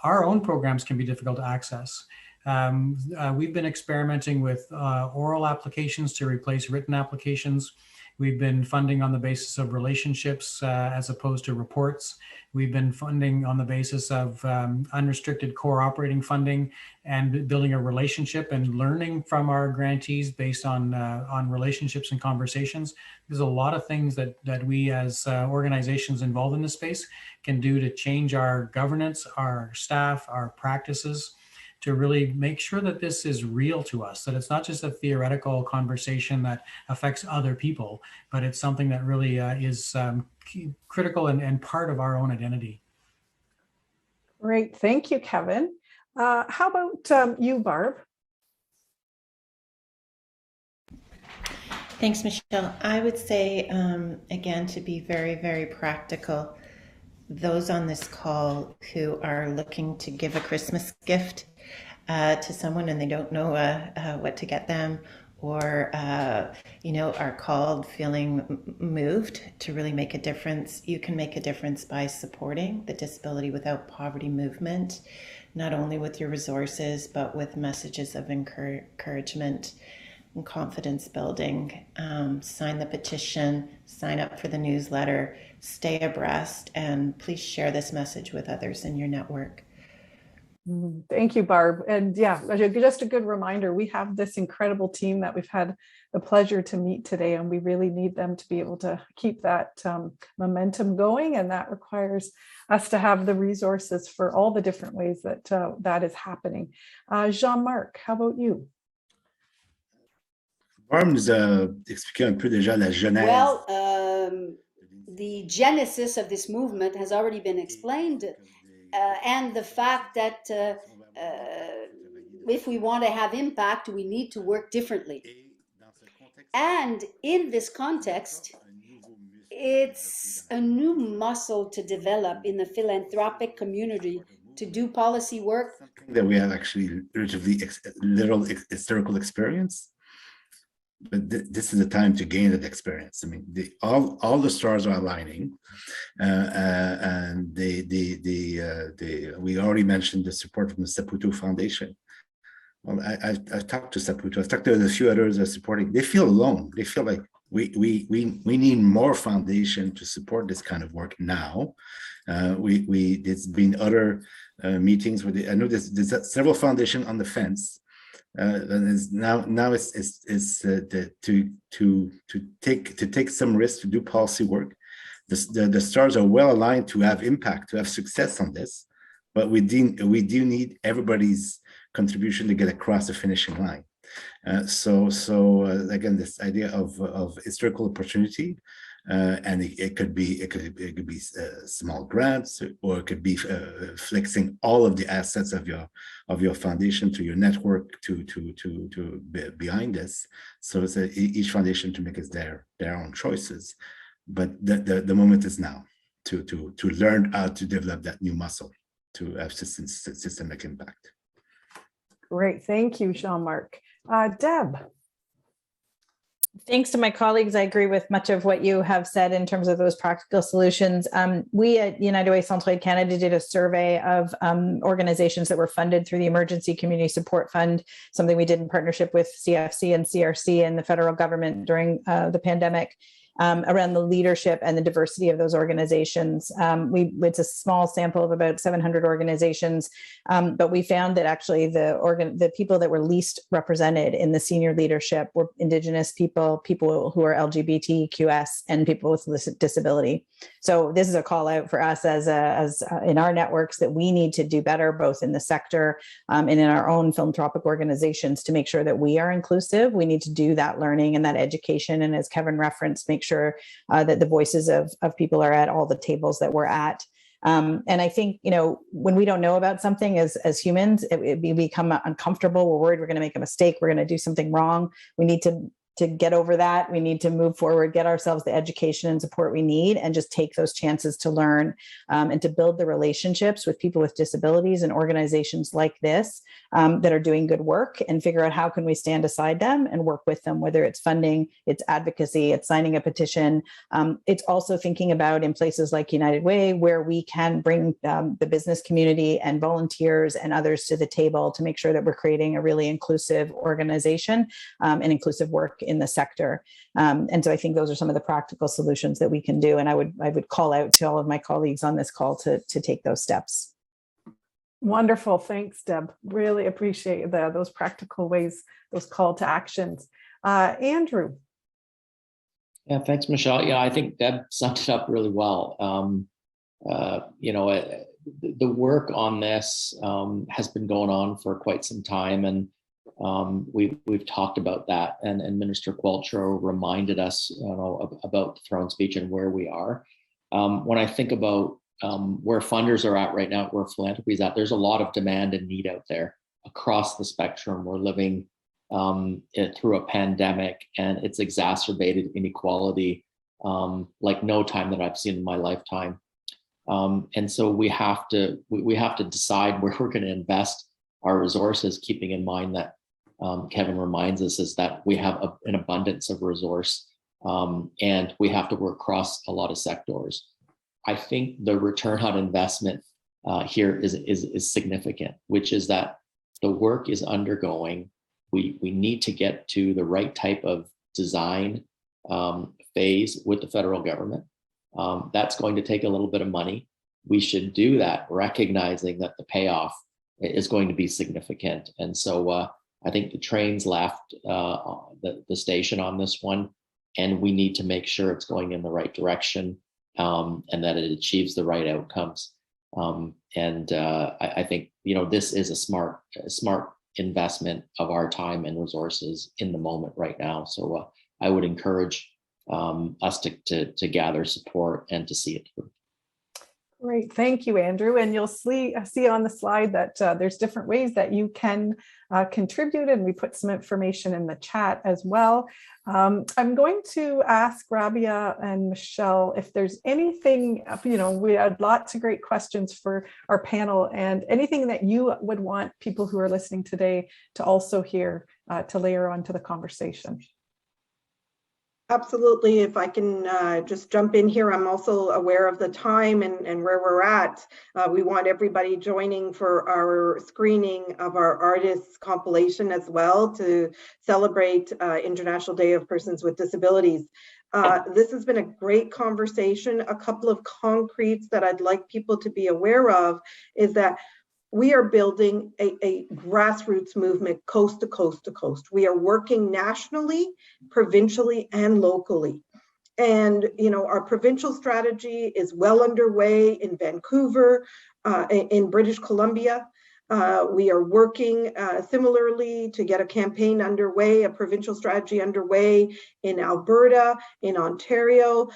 our own programs can be difficult to access. We've been experimenting with oral applications to replace written applications. We've been funding on the basis of relationships as opposed to reports. We've been funding on the basis of unrestricted core operating funding and building a relationship and learning from our grantees based on relationships and conversations. There's a lot of things that we as organizations involved in this space can do to change our governance, our staff, our practices, to really make sure that this is real to us, that it's not just a theoretical conversation that affects other people, but it's something that really is critical and part of our own identity. Great, thank you, Kevin. How about you, Barb? Thanks, Michelle. I would say, again, to be very, very practical, those on this call who are looking to give a Christmas gift to someone and they don't know what to get them, or are called feeling moved to really make a difference. You can make a difference by supporting the Disability Without Poverty movement, not only with your resources, but with messages of encouragement and confidence building. Sign the petition, sign up for the newsletter, stay abreast, and please share this message with others in your network. Thank you, Barb. And yeah, just a good reminder, we have this incredible team that we've had the pleasure to meet today, and we really need them to be able to keep that momentum going. And that requires us to have the resources for all the different ways that that is happening. Jean-Marc, how about you? Barb nous a expliqué un peu déjà la genèse. Well, the genesis of this movement has already been explained, and the fact that if we want to have impact, we need to work differently. And in this context, it's a new muscle to develop in the philanthropic community to do policy work. That we have actually relatively little historical experience. But this is the time to gain that experience. I mean, all the stars are aligning, and we already mentioned the support from the Saputo Foundation. Well, I've talked to Saputo. I've talked to a few others that are supporting. They feel alone. They feel like we need more foundation to support this kind of work now. There's been other meetings where I know there's several foundations on the fence. And to take some risk to do policy work. The stars are well aligned to have impact, to have success on this, but we do need everybody's contribution to get across the finishing line. So again, this idea of historical opportunity, and it could be small grants, or it could be flexing all of the assets of your foundation to your network to behind this. So it's each foundation to make it their own choices, but the moment is now to learn how to develop that new muscle to have systemic impact. Great, thank you, Jean-Marc. Deb. Thanks to my colleagues, I agree with much of what you have said in terms of those practical solutions. We at United Way Centraide Canada did a survey of organizations that were funded through the Emergency Community Support Fund, something we did in partnership with CFC and CRC and the federal government during the pandemic. Around the leadership and the diversity of those organizations. It's a small sample of about 700 organizations, but we found that actually the people that were least represented in the senior leadership were Indigenous people, people who are LGBTQS, and people with disability. So this is a call out for us as in our networks that we need to do better, both in the sector and in our own philanthropic organizations, to make sure that we are inclusive. We need to do that learning and that education, and as Kevin referenced, make sure that the voices of people are at all the tables that we're at. And I think, when we don't know about something as humans, we become uncomfortable. We're worried we're going to make a mistake. We're going to do something wrong. We need to to get over that. We need to move forward, get ourselves the education and support we need, and just take those chances to learn and to build the relationships with people with disabilities and organizations like this that are doing good work, and figure out how can we stand beside them and work with them, whether it's funding, it's advocacy, it's signing a petition. It's also thinking about in places like United Way, where we can bring the business community and volunteers and others to the table to make sure that we're creating a really inclusive organization and inclusive work in the sector. And so I think those are some of the practical solutions that we can do. And I would call out to all of my colleagues on this call to take those steps. Wonderful. Thanks, Deb. Really appreciate those practical ways, those call to actions. Andrew. Yeah, thanks, Michelle. Yeah, I think Deb summed it up really well. The work on this has been going on for quite some time, and we've talked about that, and Minister Qualtrough reminded us about the throne speech and where we are. When I think about where funders are at right now, where philanthropy is at, there's a lot of demand and need out there across the spectrum. We're living through a pandemic, and it's exacerbated inequality like no time that I've seen in my lifetime. And so we have to decide where we're going to invest our resources, keeping in mind that Kevin reminds us is that we have an abundance of resource, and we have to work across a lot of sectors. I think the return on investment here is significant, which is that the work is undergoing. We need to get to the right type of design phase with the federal government. That's going to take a little bit of money. We should do that, recognizing that the payoff is going to be significant. And so I think the train's left the station on this one, and we need to make sure it's going in the right direction and that it achieves the right outcomes. I think, this is a smart investment of our time and resources in the moment right now. So I would encourage us to gather support and to see it through. Great, thank you, Andrew. And you'll see on the slide that there's different ways that you can contribute, and we put some information in the chat as well. I'm going to ask Rabia and Michelle if there's anything, we had lots of great questions for our panel, and anything that you would want people who are listening today to also hear to layer onto the conversation. Absolutely. If I can just jump in here, I'm also aware of the time and where we're at. We want everybody joining for our screening of our artists compilation as well to celebrate International Day of Persons with Disabilities. This has been a great conversation. A couple of concretes that I'd like people to be aware of is that we are building a grassroots movement coast to coast to coast. We are working nationally, provincially, and locally. And, our provincial strategy is well underway in Vancouver, in British Columbia. We are working similarly to get a campaign underway, a provincial strategy underway in Alberta, in Ontario.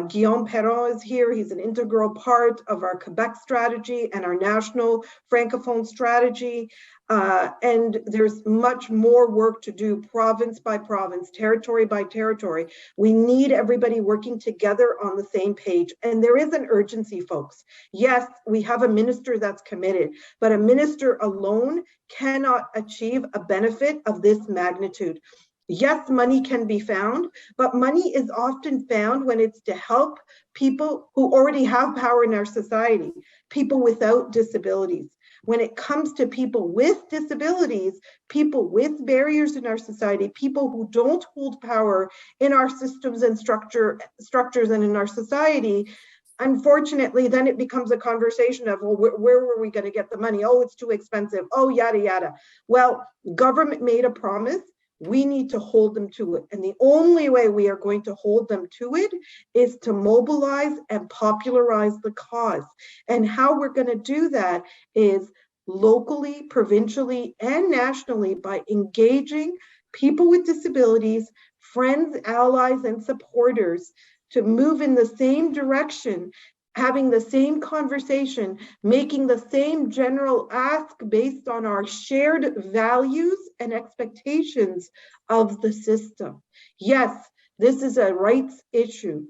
Guillaume Perron is here. He's an integral part of our Quebec strategy and our national Francophone strategy. And there's much more work to do, province by province, territory by territory. We need everybody working together on the same page. And there is an urgency, folks. Yes, we have a minister that's committed, but a minister alone cannot achieve a benefit of this magnitude. Yes, money can be found, but money is often found when it's to help people who already have power in our society, people without disabilities. When it comes to people with disabilities, people with barriers in our society, people who don't hold power in our systems and structures and in our society, unfortunately, then it becomes a conversation of, well, where were we going to get the money? Oh, it's too expensive. Oh, yada, yada. Well, government made a promise. We need to hold them to it. And the only way we are going to hold them to it is to mobilize and popularize the cause. And how we're going to do that is locally, provincially, and nationally by engaging people with disabilities, friends, allies, and supporters to move in the same direction having the same conversation, making the same general ask based on our shared values and expectations of the system. Yes, this is a rights issue.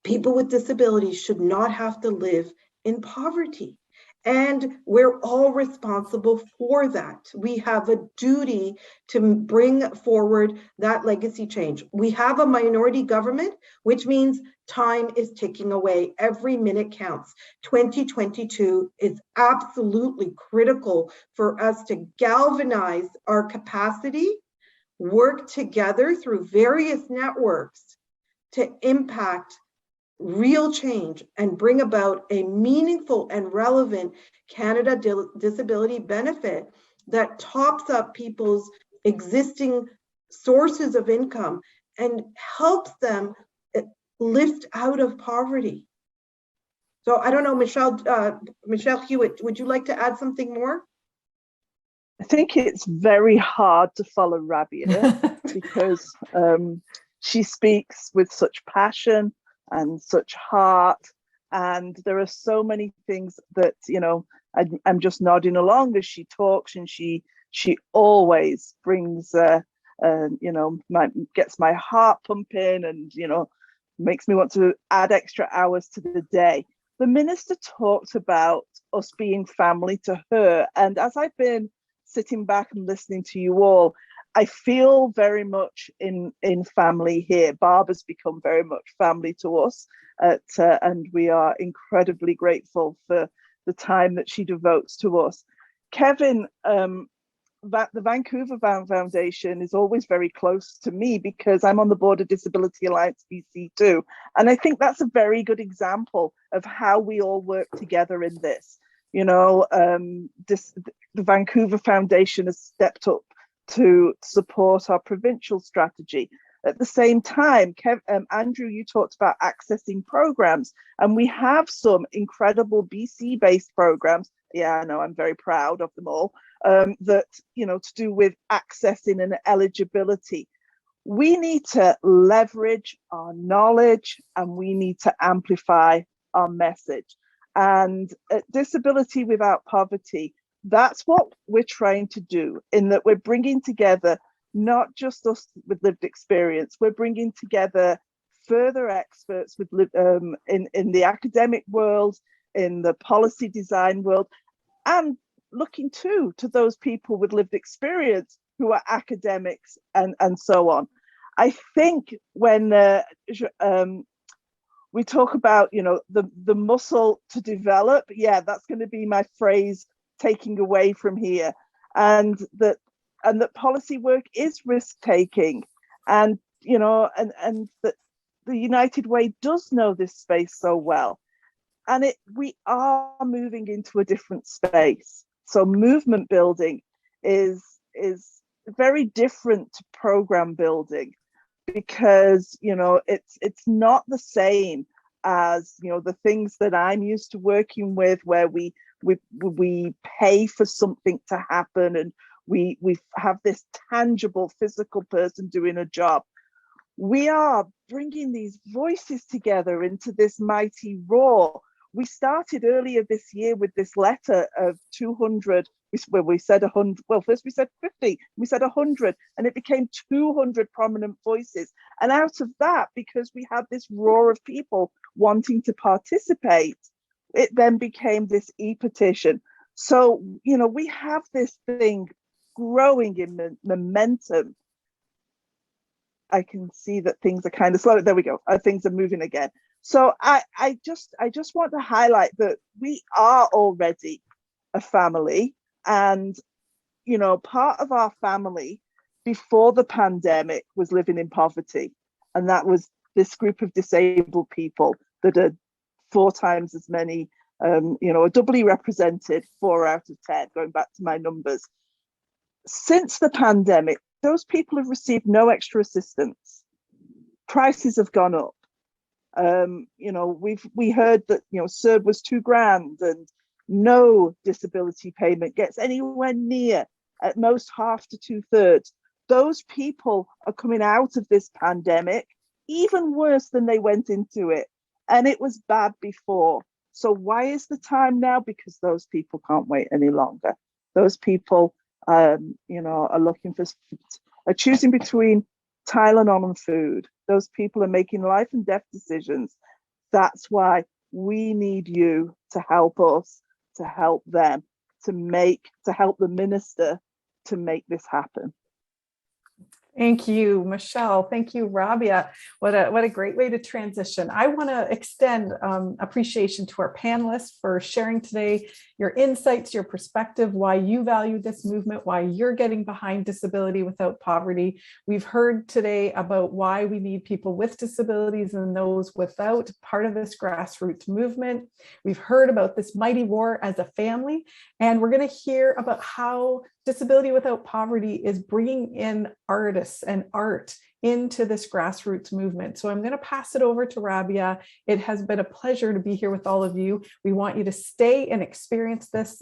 People with disabilities should not have to live in poverty. And we're all responsible for that. We have a duty to bring forward that legacy change. We have a minority government, which means time is ticking away. Every minute counts. 2022 is absolutely critical for us to galvanize our capacity, work together through various networks to impact real change and bring about a meaningful and relevant Canada disability benefit that tops up people's existing sources of income and helps them lift out of poverty. So I don't know, Michelle Hewitt, would you like to add something more? I think it's very hard to follow Rabia because she speaks with such passion and such heart, and there are so many things that, you know, I'm just nodding along as she talks, and she always brings you know, gets my heart pumping, and, you know, makes me want to add extra hours to the day. The minister talked about us being family to her, and as I've been sitting back and listening to you all, I feel very much in family here. Barbara's become very much family to us, and we are incredibly grateful for the time that she devotes to us. Kevin, the Vancouver Foundation is always very close to me because I'm on the board of Disability Alliance BC too. And I think that's a very good example of how we all work together in this. You know, the Vancouver Foundation has stepped up to support our provincial strategy. At the same time, Andrew, you talked about accessing programs, and we have some incredible BC-based programs. Yeah, I know, I'm very proud of them all, that, you know, to do with accessing and eligibility. We need to leverage our knowledge, and we need to amplify our message. And at Disability Without Poverty, that's what we're trying to do, in that we're bringing together not just us with lived experience, we're bringing together further experts with in the academic world, in the policy design world, and looking too to those people with lived experience who are academics and so on. I think when we talk about, you know, the muscle to develop, yeah, that's going to be my phrase taking away from here, and that policy work is risk taking, and, you know, and that the United Way does know this space so well, and we are moving into a different space. So movement building is very different to program building, because, you know, it's not the same as, you know, the things that I'm used to working with, where we pay for something to happen, and we have this tangible physical person doing a job. We are bringing these voices together into this mighty roar. We started earlier this year with this letter of 200, where we said 100, well, first we said 50, we said 100, and it became 200 prominent voices. And out of that, because we had this roar of people wanting to participate, it then became this e-petition. So, you know, we have this thing growing in momentum. I can see that things are kind of slow. There we go. Things are moving again. So I just want to highlight that we are already a family, and, you know, part of our family before the pandemic was living in poverty, and that was this group of disabled people that are 4 times as many, you know, are doubly represented, 4 out of 10, going back to my numbers. Since the pandemic, those people have received no extra assistance. Prices have gone up. You know, we heard that, you know, CERB was $2,000, and no disability payment gets anywhere near, at most half to 2/3. Those people are coming out of this pandemic even worse than they went into it. And it was bad before. So why is the time now? Because those people can't wait any longer. Those people, are choosing between Tylenol and food. Those people are making life and death decisions. That's why we need you to help us, to help them, to help the minister to make this happen. Thank you, Michelle. Thank you, Rabia. What a great way to transition. I want to extend appreciation to our panelists for sharing today your insights, your perspective, why you value this movement, why you're getting behind disability without poverty. We've heard today about why we need people with disabilities and those without, part of this grassroots movement. We've heard about this mighty war as a family, and we're going to hear about how Disability Without Poverty is bringing in artists and art into this grassroots movement. So I'm going to pass it over to Rabia. It has been a pleasure to be here with all of you. We want you to stay and experience this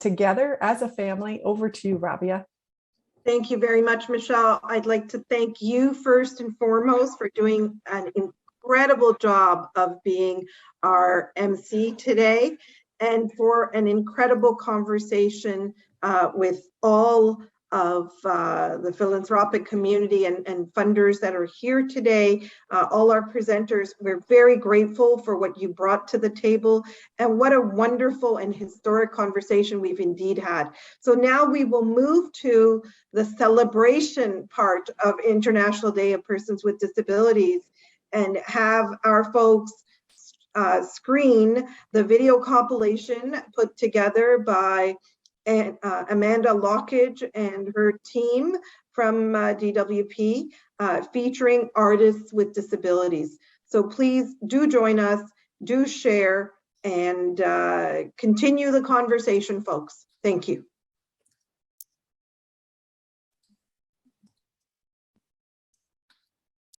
together as a family. Over to you, Rabia. Thank you very much, Michelle. I'd like to thank you first and foremost for doing an incredible job of being our MC today, and for an incredible conversation with all of the philanthropic community and funders that are here today, all our presenters. We're very grateful for what you brought to the table, and what a wonderful and historic conversation we've indeed had. So now we will move to the celebration part of International Day of Persons with Disabilities, and have our folks screen the video compilation put together by Amanda Lockage and her team from DWP, featuring artists with disabilities. So please do join us, do share, and continue the conversation, folks. Thank you.